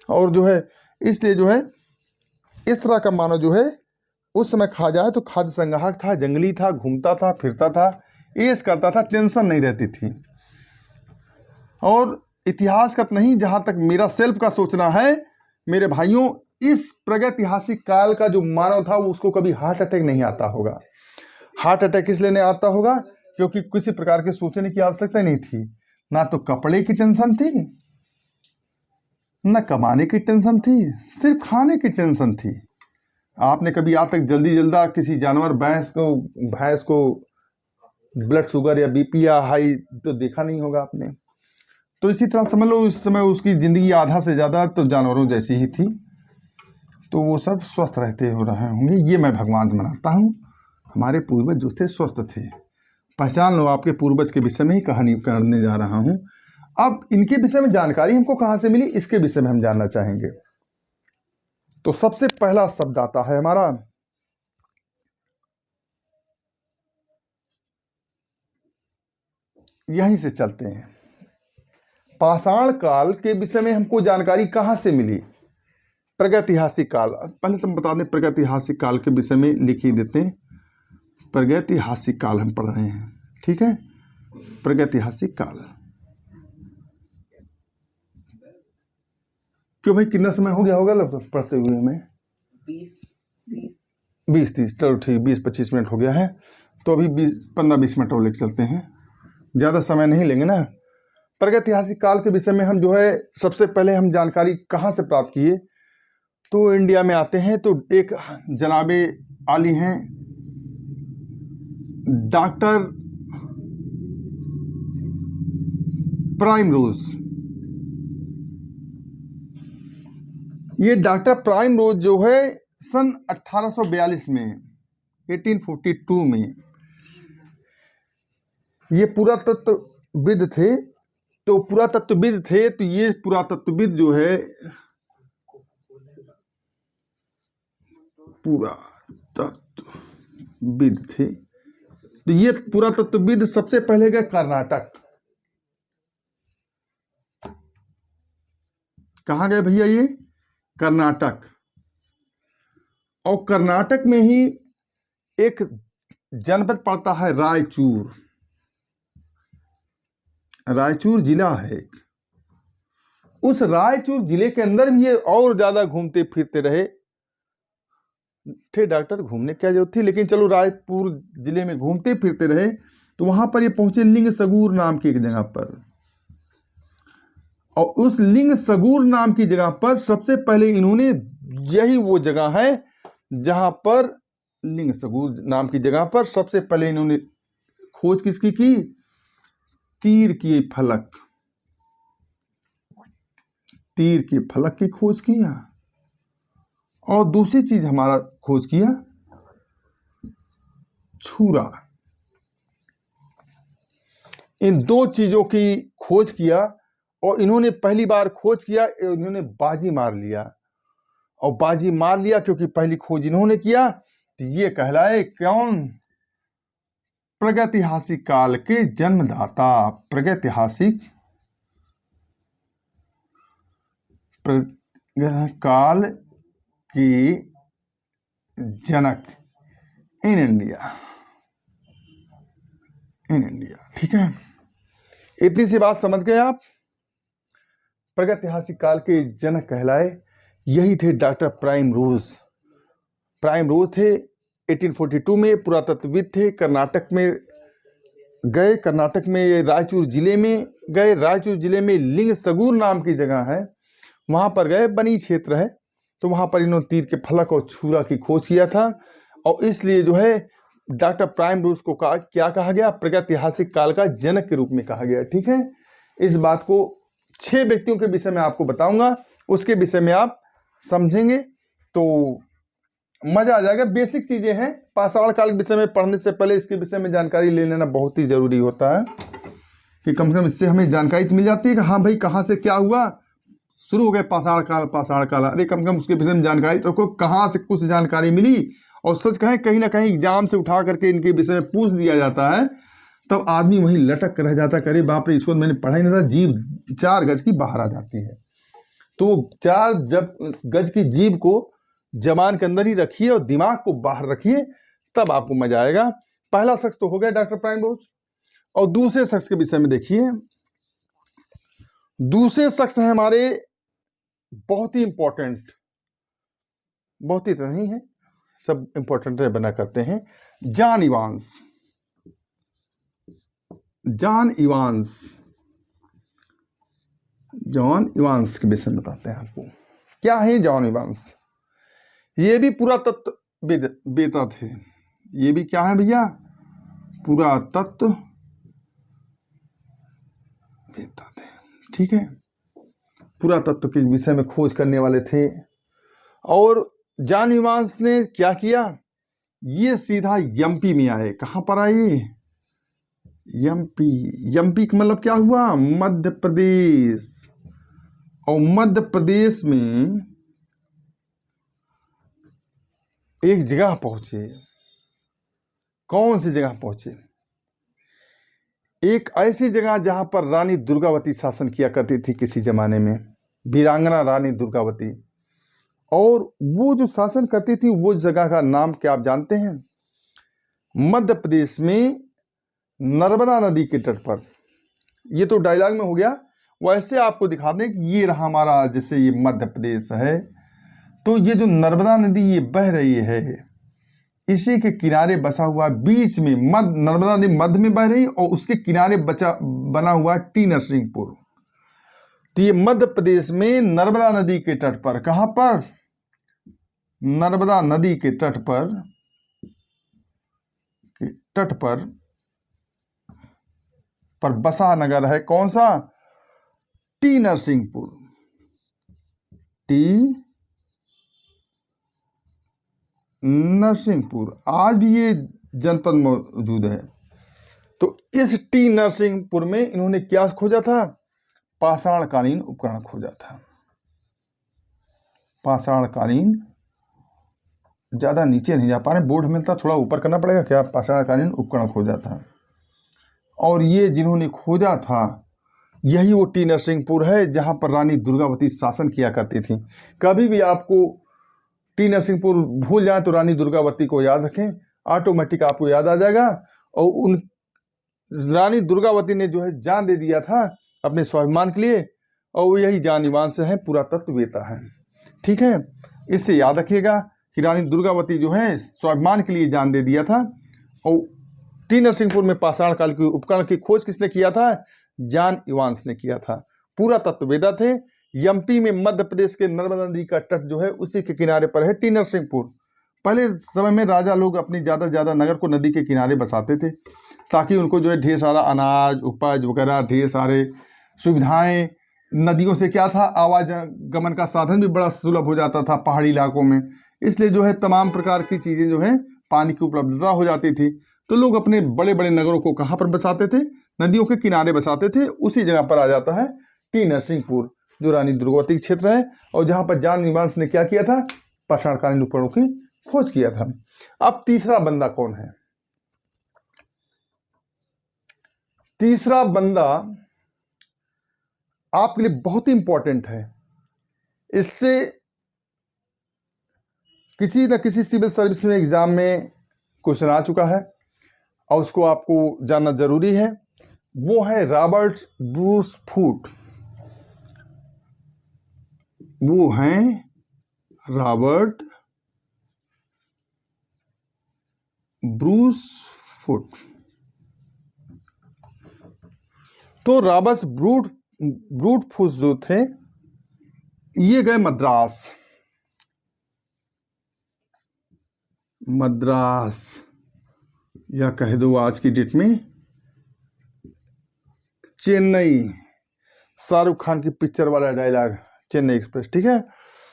और जो है इसलिए जो है इस तरह का मानव जो है उस समय खा जाए तो खाद्य संग्राहक था, जंगली था, घूमता था, फिरता था, ऐश करता था, टेंशन नहीं रहती थी। और इतिहास का नहीं, जहाँ तक मेरा सेल्फ का सोचना है मेरे भाइयों, इस प्रागैतिहासिक काल का जो मानव था उसको कभी हार्ट अटैक नहीं आता होगा। हार्ट अटैक इसलिए नहीं आता होगा क्योंकि किसी प्रकार के सोचने की आवश्यकता नहीं थी, ना तो कपड़े की टेंशन थी, ना कमाने की टेंशन थी, सिर्फ खाने की टेंशन थी। आपने कभी आज तक जल्दी किसी जानवर, भैंस को ब्लड शुगर या बीपी या हाई तो देखा नहीं होगा आपने। तो इसी तरह समझ लो उस समय उसकी ज़िंदगी आधा से ज़्यादा तो जानवरों जैसी ही थी। तो वो सब स्वस्थ रहते हो रहे होंगे, ये मैं भगवान से मनाता हूँ। हमारे पूर्वज जो थे स्वस्थ थे। पहचान लो, आपके पूर्वज के विषय में ही कहानी करने जा रहा हूँ। अब इनके विषय में जानकारी हमको कहाँ से मिली, इसके विषय में हम जानना चाहेंगे। तो सबसे पहला शब्द आता है हमारा यहीं से चलते हैं। पाषाण काल के विषय में हमको जानकारी कहाँ से मिली? प्रागैतिहासिक काल, पहले से हम बता दें, प्रागैतिहासिक काल के विषय में लिख ही देते हैं। प्रागैतिहासिक काल हम पढ़ रहे हैं, ठीक है। प्रागैतिहासिक काल क्यों भाई, कितना समय हो गया होगा लगभग पढ़ते हुए हमें? 20-30, चलो ठीक, 20-25 मिनट हो गया है। तो अभी 15-20 मिनट और लेकर चलते हैं, ज़्यादा समय नहीं लेंगे ना। प्रागैतिहासिक काल के विषय में हम जो है सबसे पहले हम जानकारी कहाँ से प्राप्त किए, तो इंडिया में आते हैं तो एक जनाबे आली हैं डॉक्टर प्राइमरोज। ये डॉक्टर प्राइमरोज जो है सन 1842 में, 1842 में ये पुरातत्वविद थे। तो पुरातत्वविद थे, तो ये पुरातत्वविद जो है पुरातत्वविद थे। तो ये पुरातत्वविद सबसे पहले गए कर्नाटक। कहाँ गए भैया? ये कर्नाटक। और कर्नाटक में ही एक जनपद पड़ता है रायचूर। रायचूर जिला है एक। उस रायचूर जिले के अंदर भी ये और ज्यादा घूमते फिरते रहे थे। डॉक्टर घूमने क्या जरूरत थी, लेकिन चलो रायपुर जिले में घूमते फिरते रहे। तो वहां पर ये पहुंचे लिंग सगूर नाम की एक जगह पर। और उस लिंग सगूर नाम की जगह पर सबसे पहले इन्होंने, यही वो जगह है जहां पर लिंग सगूर नाम की जगह पर सबसे पहले इन्होंने खोज किसकी की? तीर की फलक। तीर के फलक की खोज किया। और दूसरी चीज हमारा खोज किया छुरा। इन दो चीजों की खोज किया। और इन्होंने पहली बार खोज किया, इन्होंने बाजी मार लिया। और बाजी मार लिया क्योंकि पहली खोज इन्होंने किया। तो ये कहलाए कौन? प्रागैतिहासिक काल के जन्मदाता। प्रागैतिहासिक काल के जनक इन इंडिया। इन इंडिया, ठीक है। इतनी सी बात समझ गए आप? प्रागैतिहासिक काल के जनक कहलाए, यही थे डॉक्टर प्राइम रोज। प्राइम रोज थे 1842 में, पुरातत्वविद थे। कर्नाटक में गए, कर्नाटक में रायचूर जिले में गए। रायचूर जिले में लिंग सगूर नाम की जगह है, वहां पर गए। बनी क्षेत्र है, तो वहां पर इन्होंने तीर के फलक और छुरा की खोज किया था। और इसलिए जो है डॉक्टर प्राइम रोज को क्या कहा गया? प्रागैतिहासिक काल का जनक के रूप में कहा गया, ठीक है। इस बात को 6 व्यक्तियों के विषय में आपको बताऊंगा, उसके विषय में आप समझेंगे तो मजा आ जाएगा। बेसिक चीजें हैं, पाषाण काल के विषय में पढ़ने से पहले इसके विषय में जानकारी ले लेना बहुत ही जरूरी होता है, कि कम से कम इससे हमें जानकारी तो मिल जाती है कि हाँ भाई कहाँ से क्या हुआ। शुरू हो गए पाषाण काल, पाषाण काल, अरे कम से कम उसके विषय में जानकारी तो रखो, कहाँ से कुछ जानकारी मिली। और सच कहें, कहीं ना कहीं एग्जाम से उठा करके इनके विषय में पूछ दिया जाता है, तब आदमी वहीं लटक रह जाता, करे बाप रे इसको मैंने पढ़ा ही नहीं था। जीभ 4 गज की बाहर आ जाती है। तो 4 गज की जीभ को जबान के अंदर ही रखिए और दिमाग को बाहर रखिए, तब आपको मजा आएगा। पहला शख्स तो हो गया डॉक्टर प्राइम रोज। और दूसरे शख्स के विषय में देखिए। दूसरे शख्स हैं हमारे बहुत ही इंपॉर्टेंट, बहुत ही तो नहीं है, सब इंपॉर्टेंट बना करते हैं। John Evans. John Evans, John Evans के विषय में बताते हैं आपको। क्या है जॉन इवांस? ये भी पुरातत्ववेत्ता थे। ये भी क्या है भैया? पुरातत्ववेत्ता थे, ठीक है। पुरातत्व के विषय में खोज करने वाले थे। और जॉन इवांस ने क्या किया? ये सीधा एमपी में आए। कहां पर आए? एमपी। एमपी का मतलब क्या हुआ? मध्य प्रदेश। और मध्य प्रदेश में एक जगह पहुंचे। कौन सी जगह पहुंचे? एक ऐसी जगह जहां पर रानी दुर्गावती शासन किया करती थी किसी जमाने में, वीरांगना रानी दुर्गावती। और वो जो शासन करती थी, वो जगह का नाम क्या आप जानते हैं? मध्य प्रदेश में नर्मदा नदी के तट पर। ये तो डायलॉग में हो गया, वैसे आपको दिखा दें कि ये रहा हमारा, जैसे ये मध्य प्रदेश है, तो ये जो नर्मदा नदी ये बह रही है, इसी के किनारे बसा हुआ, बीच में नर्मदा नदी मध्य में बह रही और उसके किनारे बना हुआ टी नरसिंहपुर। तो ये मध्य प्रदेश में नर्मदा नदी के तट पर, कहां पर? नर्मदा नदी के तट पर बसा नगर है। कौन सा? टी नरसिंहपुर। टी नरसिंहपुर आज भी ये जनपद मौजूद है। तो इस टी नरसिंहपुर में इन्होंने क्या खोजा था? पाषाणकालीन उपकरण खोजा था। पाषाणकालीन, ज्यादा नीचे नहीं जा पा रहे, बोर्ड मिलता थोड़ा ऊपर करना पड़ेगा क्या? पाषाणकालीन उपकरण खोजा था। और ये जिन्होंने खोजा था, यही वो टी नरसिंहपुर है जहाँ पर रानी दुर्गावती शासन किया करती थी। कभी भी आपको टी नरसिंहपुर भूल जाए तो रानी दुर्गावती को याद रखें, ऑटोमेटिक आपको याद आ जाएगा। और उन रानी दुर्गावती ने जो है जान दे दिया था अपने स्वाभिमान के लिए, और वो यही जानीमान से है, पुरातत्ववेता है। ठीक है, इससे याद रखिएगा कि रानी दुर्गावती जो है स्वाभिमान के लिए जान दे दिया था। और टी नरसिंहपुर में पाषाण काल के उपकरण की खोज किसने किया था? जॉन इवांस ने किया था। पुरातत्ववेदा थे। एमपी में मध्य प्रदेश के नर्मदा नदी का तट जो है उसी के किनारे पर है टी नरसिंहपुर। पहले समय में राजा लोग अपनी ज़्यादा नगर को नदी के किनारे बसाते थे, ताकि उनको जो है ढेर सारा अनाज, उपज वगैरह, ढेर सारे सुविधाएं, नदियों से क्या था, आवागमन का साधन भी बड़ा सुलभ हो जाता था पहाड़ी इलाकों में। इसलिए जो है तमाम प्रकार की चीज़ें जो है पानी की उपलब्धता हो जाती थी। तो लोग अपने बड़े बड़े नगरों को कहाँ पर बसाते थे? नदियों के किनारे बसाते थे। उसी जगह पर आ जाता है टी नरसिंहपुर, जो रानी दुर्गावती क्षेत्र है, और जहाँ पर जॉन इवांस ने क्या किया था? पाषाणकालीन उपकरणों की खोज किया था। अब तीसरा बंदा कौन है? तीसरा बंदा आपके लिए बहुत ही इंपॉर्टेंट है। इससे किसी न किसी सिविल सर्विस में एग्जाम में क्वेश्चन आ चुका है और उसको आपको जानना जरूरी है। वो है रॉबर्ट ब्रूस फूट। वो हैं रॉबर्ट ब्रूस फूट। तो रॉबर्ट ब्रूट फूट जो थे, ये गए मद्रास, या कह दो आज की डेट में चेन्नई। शाहरुख खान की पिक्चर वाला डायलॉग, चेन्नई एक्सप्रेस। ठीक है,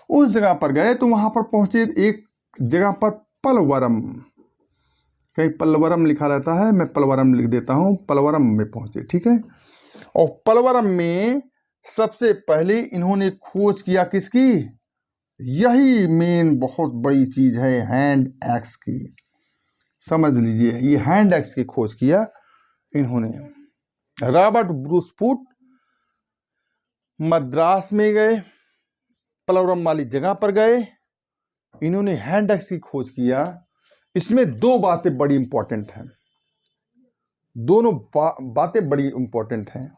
उस जगह पर गए तो वहां पर पहुंचे एक जगह पर पलवरम, कहीं पलवरम लिखा रहता है, मैं पलवरम लिख देता हूं, पलवरम में पहुंचे। ठीक है, और पलवरम में सबसे पहले इन्होंने खोज किया किसकी? यही मेन बहुत बड़ी चीज है, हैंड एक्स की। समझ लीजिए, ये हैंड एक्स की खोज किया इन्होंने। रॉबर्ट ब्रूस फूट मद्रास में गए, पलवरम वाली जगह पर गए, इन्होंने हैंड एक्स की खोज किया। इसमें दो बातें बड़ी इंपॉर्टेंट हैं, दोनों बातें बड़ी इंपॉर्टेंट हैं।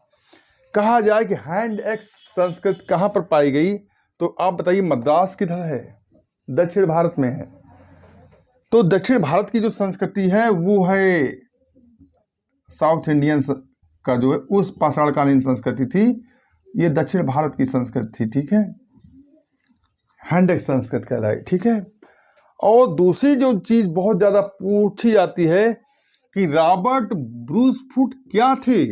कहा जाए कि हैंड एक्स संस्कृति कहां पर पाई गई, तो आप बताइए मद्रास किधर है? दक्षिण भारत में है। तो दक्षिण भारत की जो संस्कृति है वो है साउथ इंडियन का जो है उस पाषाणकालीन संस्कृति थी, ये दक्षिण भारत की संस्कृति थी। ठीक है, हैंड एक्स संस्कृति कहलाई। ठीक है, और दूसरी जो चीज बहुत ज्यादा पूछी जाती है कि रॉबर्ट ब्रूस फूट क्या थे।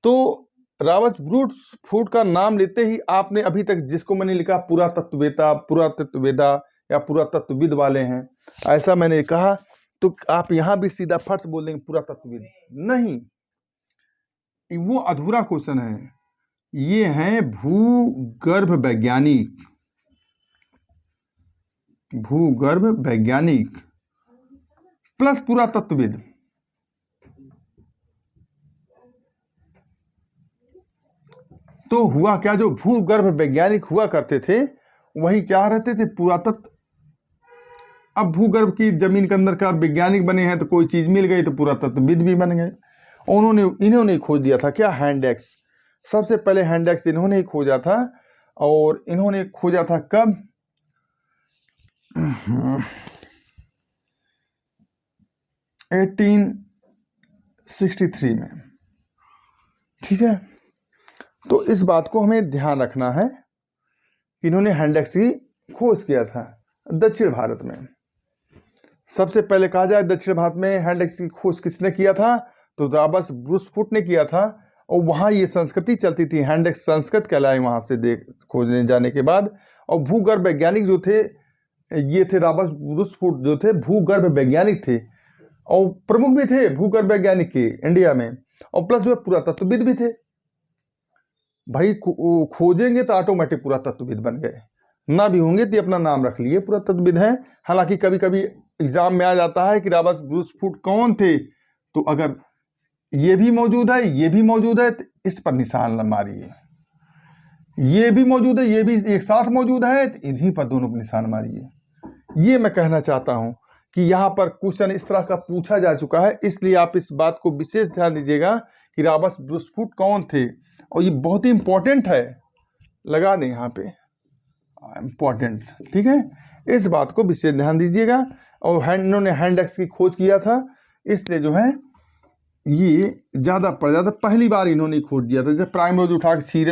तो रॉबर्ट ब्रूस फूट का नाम लेते ही आपने अभी तक जिसको मैंने लिखा पुरातत्ववेदा या पुरातत्वविद वाले हैं, ऐसा मैंने कहा, तो आप यहां भी सीधा फर्स्ट बोल देंगे पुरातत्वविद। नहीं, वो अधूरा क्वेश्चन है। ये है भूगर्भ वैज्ञानिक, भूगर्भ वैज्ञानिक प्लस पुरातत्वविद। तो हुआ क्या, जो भूगर्भ वैज्ञानिक हुआ करते थे वही क्या रहते थे? पुरातत्व। अब भूगर्भ की जमीन के अंदर का वैज्ञानिक बने हैं तो कोई चीज मिल गई तो पुरातत्वविद भी बन गए। इन्होंने खोज दिया था क्या? Hand axe. सबसे पहले हैंड एक्स इन्होंने ही खोजा था, और इन्होंने खोजा था कब? 1863 में। ठीक है, तो इस बात को हमें ध्यान रखना है कि इन्होंने हैंड एक्स की खोज किया था दक्षिण भारत में। सबसे पहले कहा जाए दक्षिण भारत में हैंड एक्स की खोज किसने किया था? तो रॉबर्ट ब्रूस फूट ने किया था, और वहाँ ये संस्कृति चलती थी, हैंड एक्स संस्कृत कहलाई वहाँ से खोजने जाने के बाद। और भूगर्भ वैज्ञानिक जो थे ये थे रॉबर्ट ब्रूस फूट, जो थे भूगर्भ वैज्ञानिक थे और प्रमुख भी थे भूगर्भ वैज्ञानिक के इंडिया में, और प्लस जो है पुरातत्वविद भी थे। भाई खोजेंगे तो ऑटोमेटिक पुरातत्वविद बन गए, ना भी होंगे तो अपना नाम रख लिए पुरातत्वविद हैं। हालांकि कभी कभी एग्जाम में आ जाता है कि रॉबर्ट ब्रूस फूट कौन थे, तो अगर ये भी मौजूद है ये भी मौजूद है इस पर निशान मारिए। ये भी मौजूद है, ये भी एक साथ मौजूद है, तो इन्हीं पर दोनों पर निशान मारिए। ये मैं कहना चाहता हूं कि यहाँ पर क्वेश्चन इस तरह का पूछा जा चुका है, इसलिए आप इस बात को विशेष ध्यान दीजिएगा कि रॉबर्ट ब्रूसफुट कौन थे, और ये बहुत ही इंपॉर्टेंट है, लगा दें यहाँ पे इम्पॉर्टेंट, ठीक है। इस बात को विशेष ध्यान दीजिएगा। और इन्होंने हैंड एक्स की खोज किया था, इसलिए जो है ये ज़्यादा पड़ जाता। पहली बार इन्होंने खोज दिया था, जब प्राइम रोज उठा के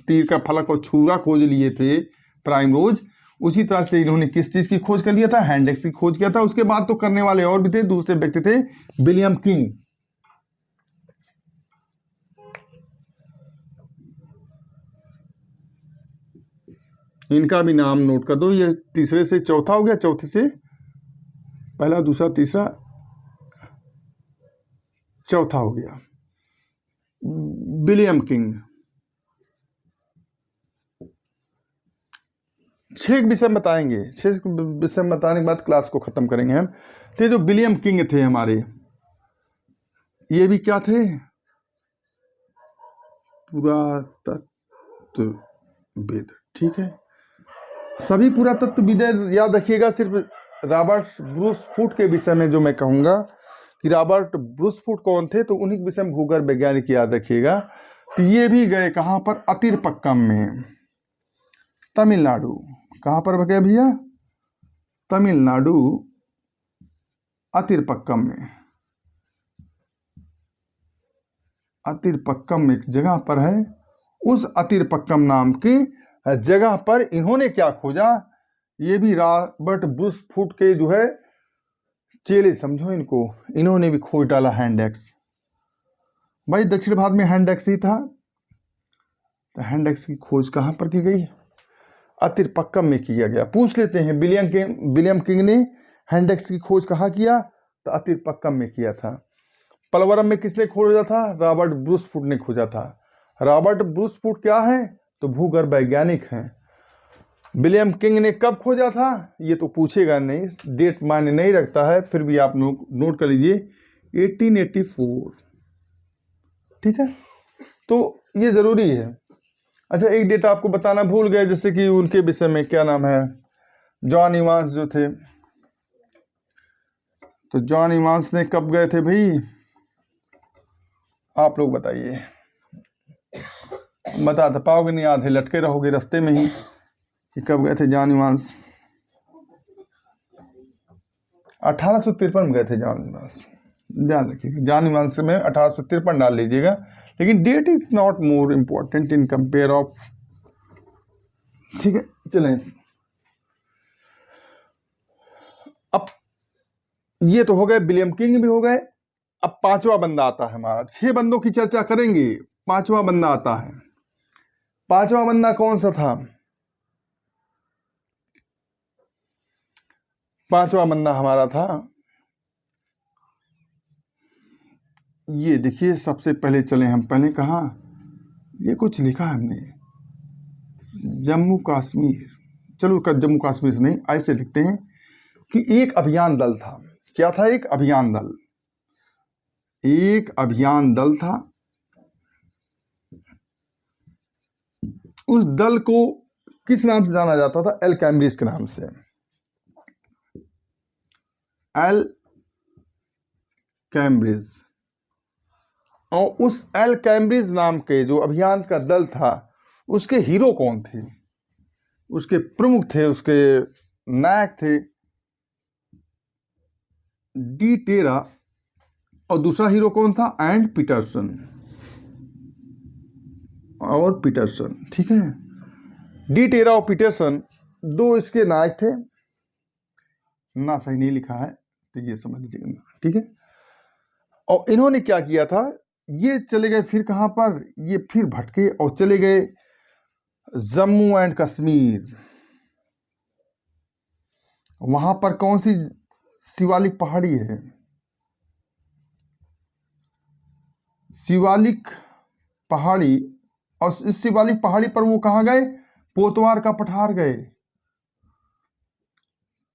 तीर का फलक और छुरा खोज लिए थे प्राइम रोज, उसी तरह से इन्होंने किस चीज़ की खोज कर लिया था, हैंड एक्स की खोज किया था। उसके बाद तो करने वाले और भी थे, दूसरे व्यक्ति थे विलियम किंग। इनका भी नाम नोट कर दो, ये तीसरे से चौथा हो गया, चौथे से पहला, दूसरा, तीसरा, चौथा हो गया विलियम किंग। 6 विषय बताएंगे, 6 विषय बताने के बाद क्लास को खत्म करेंगे हम। तो जो विलियम किंग थे हमारे, ये भी क्या थे, पुरातत्वविद, ठीक है। सभी पुरातत्वविद याद रखिएगा। सिर्फ रॉबर्ट ब्रूसफुट के विषय में जो मैं कहूँगा कि रॉबर्ट ब्रूसफुट कौन थे, तो उन्हीं के विषय में भूगर्भ वैज्ञानिक याद रखिएगा। तो ये भी गए कहाँ पर, अतिरपक्कम में, तमिलनाडु। कहाँ पर गए भैया, तमिलनाडु, अतिरपक्कम में। अतिरपक्कम एक जगह पर है, उस अतिरपक्कम नाम की जगह पर इन्होंने क्या खोजा, ये भी रॉबर्ट ब्रूसफुट के जो है चेले समझो इनको, इन्होंने भी खोज डाला हैंड एक्स। भाई दक्षिण भारत में हैंड एक्स ही था, तो हैंड एक्स की खोज कहाँ पर की गई, अतिरपक्कम में किया गया। पूछ लेते हैं, विलियम किंग ने हैंड एक्स की खोज कहाँ किया, तो अतिरपक्कम में किया था। पलवरम में किसने खोजा था, रॉबर्ट ब्रूसफुट ने खोजा था। रॉबर्ट ब्रूसफुट क्या है, तो भूगर्भ वैज्ञानिक हैं। विलियम किंग ने कब खोजा था, ये तो पूछेगा नहीं, डेट मायने नहीं रखता है, फिर भी आप नोट कर लीजिए 1884, ठीक है। तो ये जरूरी है। अच्छा, एक डेट आपको बताना भूल गए, जैसे कि उनके विषय में क्या नाम है, जॉन इवांस जो थे, तो जॉन इवांस ने कब गए थे भाई, आप लोग बताइए, बता तो पाओगे नहीं, आधे लटके रहोगे रास्ते में ही कि कब गए थे जॉन इवांस। 1853 में गए थे जॉन इवांस, ध्यान रखिएगा। जॉन इवांस में 1853 डाल लीजिएगा, लेकिन date is not more important in compare of, ठीक है। चलें, अब ये तो हो गए, विलियम किंग भी हो गए। अब पांचवा बंदा आता है हमारा, 6 बंदों की चर्चा करेंगे, पांचवा बंदा आता है। पांचवा बंदा कौन सा था, पांचवा बंदा हमारा था, ये देखिए। सबसे पहले चले हम, पहले कहाँ, ये कुछ लिखा है हमने, जम्मू कश्मीर। चलो जम्मू कश्मीर से नहीं, ऐसे लिखते हैं कि एक अभियान दल था। क्या था, एक अभियान दल, एक अभियान दल था। उस दल को किस नाम से जाना जाता था, एल कैम्ब्रिज के नाम से, एल कैम्ब्रिज। और उस एल कैम्ब्रिज नाम के जो अभियान का दल था, उसके हीरो कौन थे, उसके प्रमुख थे, उसके नायक थे डी टेरा, और दूसरा हीरो कौन था, एंड पीटरसन, और पीटरसन, ठीक है। डी टेरा और पीटरसन दो इसके नायक थे। ना सही नहीं लिखा है तो ये समझ लीजिएगा, ठीक है। और इन्होंने क्या किया था, ये चले गए फिर कहाँ पर, ये फिर भटके और चले गए जम्मू एंड कश्मीर। वहां पर कौन सी शिवालिक पहाड़ी है, शिवालिक पहाड़ी। और इस शिवालिक पहाड़ी पर वो कहाँ गए, पोतवार का पठार गए,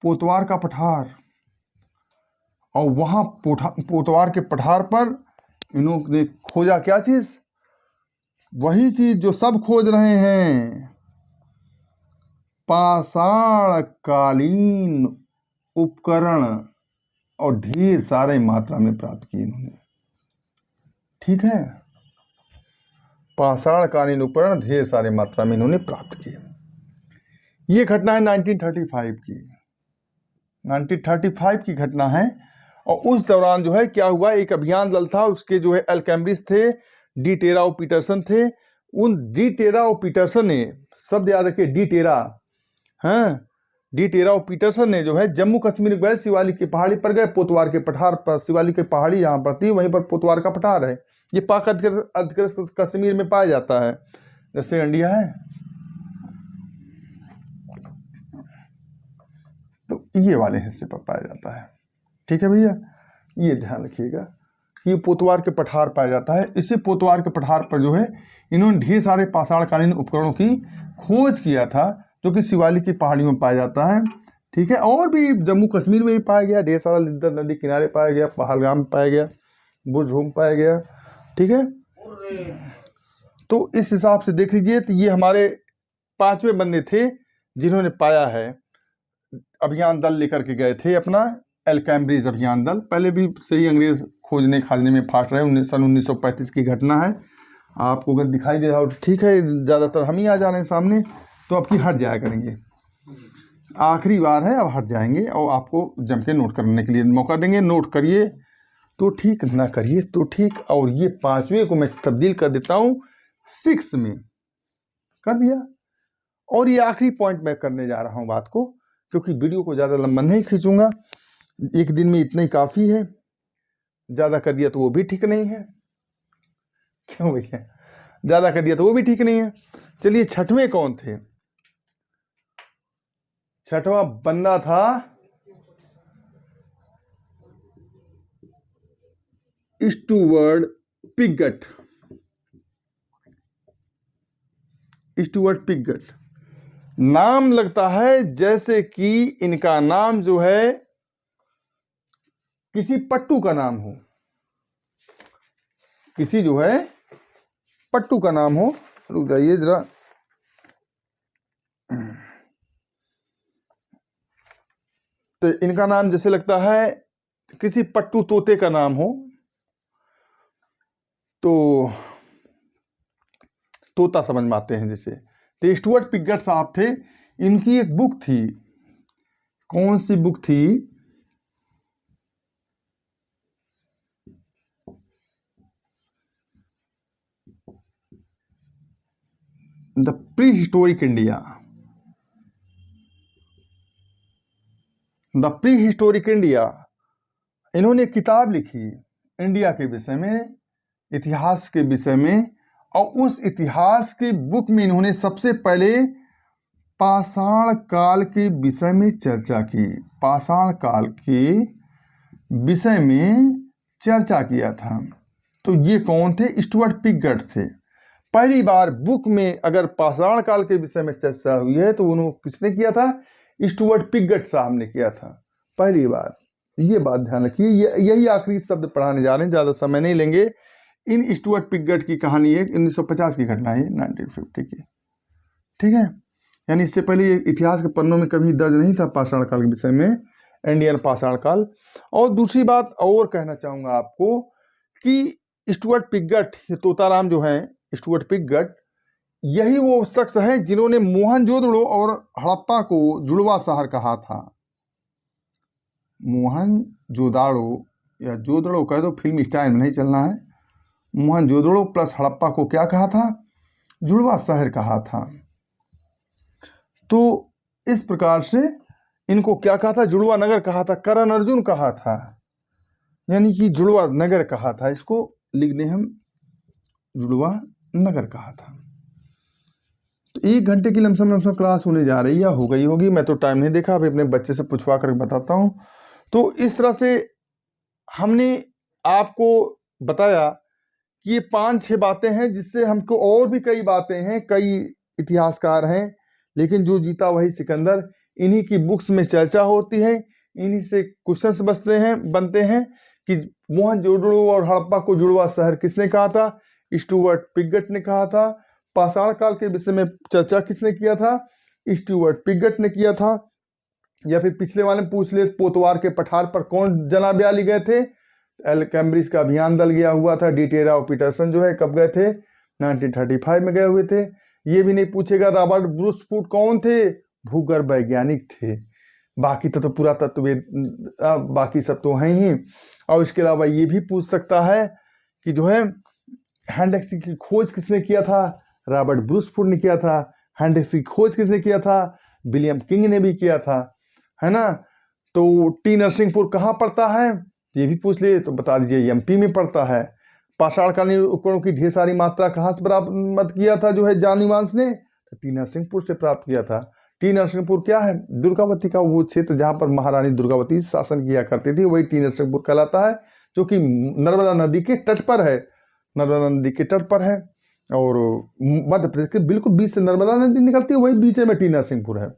पोतवार का पठार। और वहां पोतवार के पठार पर इन्होंने खोजा क्या चीज, वही चीज जो सब खोज रहे हैं, पाषाण कालीन उपकरण और ढेर सारे मात्रा में प्राप्त किए इन्होंने। ठीक है, पाषाण कालीन उपकरण ढेर सारे मात्रा में इन्होंने प्राप्त किए। ये घटना है 1935 की, 1935 की घटना है। और उस दौरान जो है क्या हुआ, एक अभियान दल था, उसके जो है अल्केम्ब्रिज थे, डी टेरा पीटरसन थे। उन डी टेरा पीटरसन ने, शब्द याद रखिए, डी टेरा, हाँ, डी टेरा पीटरसन ने जो है जम्मू कश्मीर गए, शिवालिक की पहाड़ी पर गए, पोतवार के पठार पर, शिवालिक की पहाड़ी यहाँ पर थी, वहीं पर पोतवार का पठार है। ये पाक अधिकृत कश्मीर में पाया जाता है, जैसे इंडिया है। तो ये वाले हिस्से पर पाया जाता है। ठीक है भैया, ये ध्यान रखिएगा, ये पोतवार के पठार पाया जाता है। इसी पोतवार के पठार पर जो है इन्होंने ढेर सारे पाषाणकालीन उपकरणों की खोज किया था, जो कि शिवालिक की पहाड़ियों में पाया जाता है। ठीक है, और भी जम्मू कश्मीर में भी पाया गया, ढेर सारा लिद्दर नदी किनारे पाया गया, पहलगाम में पाया गया, बुरझूम पाया गया। ठीक है, तो इस हिसाब से देख लीजिए, तो ये हमारे 5वें बंदे थे जिन्होंने पाया है। अभियान दल लेकर के गए थे अपना, अल्केम्ब्रिज अभियान दल। पहले भी सही अंग्रेज खोजने खाजने में फाट रहे। सन 1935 की घटना है। आपको अगर दिखाई दे रहा हो तो ठीक है, ज़्यादातर हम ही आ जा रहे हैं सामने, तो आपकी हट जाया करेंगे। आखिरी बार है, अब हट जाएंगे और आपको जम के नोट करने के लिए मौका देंगे। नोट करिए तो ठीक, ना करिए तो ठीक। और ये 5वें को मैं तब्दील कर देता हूँ 6 में, कर दिया। और ये आखिरी पॉइंट मैं करने जा रहा हूँ बात को, क्योंकि वीडियो को ज़्यादा लंबा नहीं खींचूंगा, एक दिन में इतना ही काफ़ी है। ज़्यादा कर दिया तो वो भी ठीक नहीं है, क्यों भैया, ज़्यादा कर दिया तो वो भी ठीक नहीं है। चलिए, 6वें कौन थे? 6वां बंदा था स्टुअर्ट पिगट। स्टुअर्ट पिगट नाम लगता है जैसे कि इनका नाम जो है किसी पट्टू का नाम हो, किसी जो है पट्टू का नाम हो। रुक जाइए जरा, तो इनका नाम जैसे लगता है किसी पट्टू तोते का नाम हो, तो तोता समझ में आते हैं जैसे। तो स्टुअर्ट पिगट साहब थे, इनकी एक बुक थी। कौन सी बुक थी? The pre historic India. The pre historic India, इन्होंने किताब लिखी इंडिया के विषय में, इतिहास के विषय में। और उस इतिहास की बुक में इन्होंने सबसे पहले पाषाण काल के विषय में चर्चा की। पाषाण काल के विषय में चर्चा किया था। तो ये कौन थे? स्टुअर्ट पिगट थे। पहली बार बुक में अगर पाषाण काल के विषय में चर्चा हुई है तो उन्होंने किसने किया था? स्टुअर्ट पिगट साहब ने किया था पहली बार। ये बात ध्यान रखिए, यही आखिरी शब्द पढ़ाने जा रहे हैं, ज़्यादा समय नहीं लेंगे। इन स्टुअर्ट पिगट की कहानी है 1950 की घटना है, 1950 की। ठीक है, यानी इससे पहले इतिहास के पन्नों में कभी दर्ज नहीं था पाषाण काल के विषय में, इंडियन पाषाण काल। और दूसरी बात और कहना चाहूँगा आपको कि स्टुअर्ट पिगट, ये तोताराम जो हैं स्टुअर्ट पिगट, यही वो शख्स हैं जिन्होंने मोहनजोदड़ो और हड़प्पा को जुड़वा शहर कहा था। मोहनजोदाड़ो या जोदड़ो कह दो, फिल्मी स्टाइल में नहीं चलना है। मोहनजोदड़ो प्लस हड़प्पा को क्या कहा था? जुड़वा शहर कहा था। तो इस प्रकार से इनको क्या कहा था? जुड़वा नगर कहा था, करण अर्जुन कहा था, यानी कि जुड़वा नगर कहा था। इसको लिख दें हम, जुड़वा नगर कहा था। तो 1 घंटे की लमसम क्लास होने जा रही है, हो गई होगी, मैं तो टाइम नहीं देखा, अभी अपने बच्चे से पूछवा कर बताता हूँ। तो इस तरह से हमने आपको बताया कि ये 5-6 बातें हैं, जिससे हमको और भी कई बातें हैं, कई इतिहासकार हैं, लेकिन जो जीता वही सिकंदर। इन्हीं की बुक्स में चर्चा होती है, इन्हीं से क्वेश्चंस बनते हैं कि मोहनजोदड़ो और हड़प्पा को जुड़वा शहर किसने कहा था। स्टुअर्ट पिगट ने कहा था। पाषाण काल के विषय में चर्चा किसने किया था? स्टुअर्ट पिगट ने किया था। या फिर पिछले वाले में पूछ ले, पोतवार के पठार पर कौन जनाब आली गए थे? एल कैम्ब्रिज का अभियान दल गया हुआ था। डिटेरा और पीटरसन जो है कब गए थे? 1935 में गए हुए थे। ये भी नहीं पूछेगा रॉबर्ट ब्रूस फूट कौन थे? भूगर्भ वैज्ञानिक थे। बाकी तो पुरातत्ववेद, बाकी सब तो हैं ही। और इसके अलावा ये भी पूछ सकता है कि जो है हैंड एक्स की खोज किसने किया था? रॉबर्ट ब्रूस फूट ने किया था। हैंड एक्स की खोज किसने किया था? विलियम किंग ने भी किया था, है ना। तो टी नरसिंहपुर कहाँ पड़ता है? ये भी पूछ लिए तो बता दीजिए, एमपी में पड़ता है। पाषाणकालीन उपकरणों की ढेर सारी मात्रा कहाँ से बरामद किया था जो है जॉन इवांस ने? तो टी नरसिंहपुर से प्राप्त किया था। टी नरसिंहपुर क्या है? दुर्गावती का वो क्षेत्र जहाँ पर महारानी दुर्गावती शासन किया करती थी, वही टी नरसिंहपुर कहलाता है, जो कि नर्मदा नदी के तट पर है। नर्मदा नदी के तट पर है और मध्य प्रदेश के बिल्कुल बीच से नर्मदा नदी निकलती है, वही बीच में टी नरसिंहपुर है।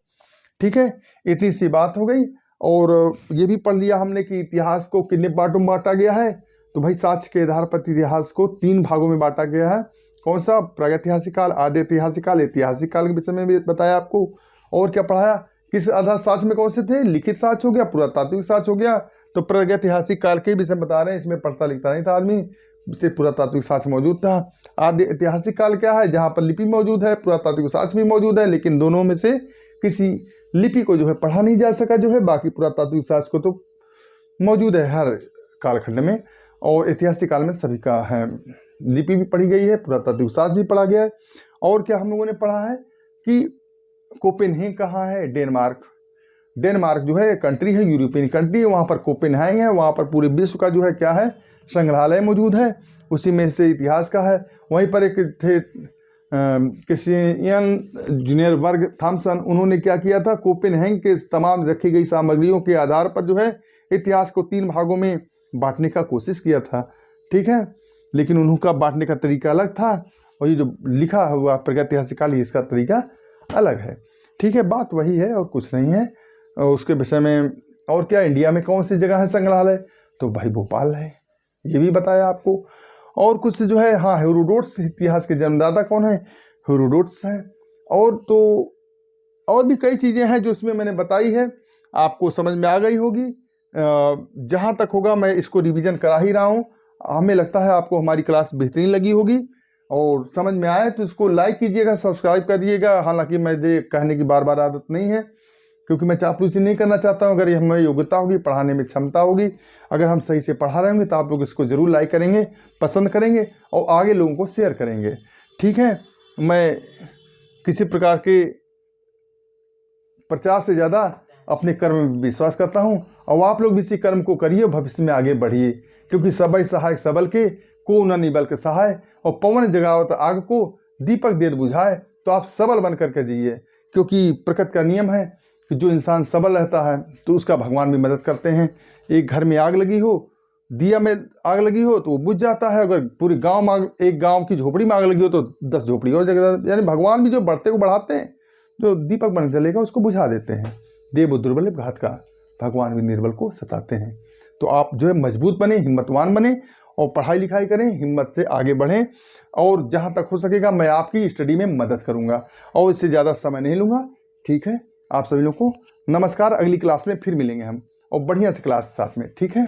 ठीक है, इतनी सी बात हो गई। और ये भी पढ़ लिया हमने कि इतिहास को कितने पार्टों में बांटा गया है। तो भाई साक्ष्य के आधार पर इतिहास को 3 भागों में बांटा गया है। कौन सा? प्रागैतिहासिक काल, आदि ऐतिहासिक काल, ऐतिहासिक काल के विषय में भी बताया आपको। और क्या पढ़ाया? किस आधार साक्ष्य में कौन से थे? लिखित साक्ष्य हो गया, पुरातात्विक साक्ष्य हो गया। तो प्रागैतिहासिक काल के विषय में बता रहे हैं, इसमें पढ़ता लिखता नहीं था आदमी, इससे पुरातात्विक साक्ष्य मौजूद था। आदि ऐतिहासिक काल क्या है? जहाँ पर लिपि मौजूद है, पुरातात्विक साक्ष्य भी मौजूद है, लेकिन दोनों में से किसी लिपि को जो है पढ़ा नहीं जा सका जो है। बाकी पुरातात्विक साक्ष्य को तो मौजूद है हर कालखंड में, और ऐतिहासिक काल में सभी का है। लिपि भी पढ़ी गई है, पुरातात्विक साक्ष्य भी पढ़ा गया है। और क्या हम लोगों ने पढ़ा है कि कोपेनहेगन कहाँ है? डेनमार्क। डेनमार्क जो है कंट्री है, यूरोपियन कंट्री, वहाँ पर कोपेनहेगन है। वहाँ पर पूरे विश्व का जो है क्या है? संग्रहालय मौजूद है, उसी में से इतिहास का है। वहीं पर एक थे क्रिश्चियन जूनियर वर्ग थॉमसन, उन्होंने क्या किया था? कोपेनहेगन के तमाम रखी गई सामग्रियों के आधार पर जो है इतिहास को 3 भागों में बांटने का कोशिश किया था। ठीक है, लेकिन उनका बांटने का तरीका अलग था, और ये जो लिखा हुआ प्रागैतिहासिक काल इसका तरीका अलग है। ठीक है, बात वही है और कुछ नहीं है। और उसके विषय में और क्या, इंडिया में कौन सी जगह है संग्रहालय? तो भाई भोपाल है, ये भी बताया आपको। और कुछ जो है, हाँ, हेरोडोटस इतिहास के जन्मदाता कौन है? हेरोडोटस है। और तो और भी कई चीज़ें हैं जो इसमें मैंने बताई है, आपको समझ में आ गई होगी। जहाँ तक होगा मैं इसको रिवीजन करा ही रहा हूँ। हमें लगता है आपको हमारी क्लास बेहतरीन लगी होगी और समझ में आए तो इसको लाइक कीजिएगा, सब्सक्राइब कर दिएगा। हालांकि मुझे कहने की बार बार आदत नहीं है, क्योंकि मैं चापलूसी नहीं करना चाहता हूँ। अगर ये हमें योग्यता होगी, पढ़ाने में क्षमता होगी, अगर हम सही से पढ़ा रहे होंगे तो आप लोग इसको ज़रूर लाइक करेंगे, पसंद करेंगे और आगे लोगों को शेयर करेंगे। ठीक है, मैं किसी प्रकार के प्रचार से ज़्यादा अपने कर्म में विश्वास करता हूँ, और आप लोग भी इसी कर्म को करिए, भविष्य में आगे बढ़िए। क्योंकि सबई सहायक सबल के, को न निबल के सहाय, और पवन जगावत आग को दीपक देर बुझाए। तो आप सबल बन करके जिए, क्योंकि प्रकृति का नियम है कि जो इंसान सबल रहता है तो उसका भगवान भी मदद करते हैं। एक घर में आग लगी हो, दिया में आग लगी हो तो वो बुझ जाता है। अगर पूरे गांव में एक गांव की झोपड़ी में आग लगी हो तो 10 झोपड़ी और जगह, यानी भगवान भी जो बढ़ते को बढ़ाते हैं, जो दीपक बन चलेगा उसको बुझा देते हैं। देव दुर्बल घात का, भगवान भी निर्बल को सताते हैं। तो आप जो है मजबूत बने, हिम्मतवान बने और पढ़ाई लिखाई करें, हिम्मत से आगे बढ़ें। और जहाँ तक हो सकेगा मैं आपकी स्टडी में मदद करूँगा और इससे ज़्यादा समय नहीं लूँगा। ठीक है, आप सभी लोगों को नमस्कार। अगली क्लास में फिर मिलेंगे हम, और बढ़िया से क्लास साथ में। ठीक है।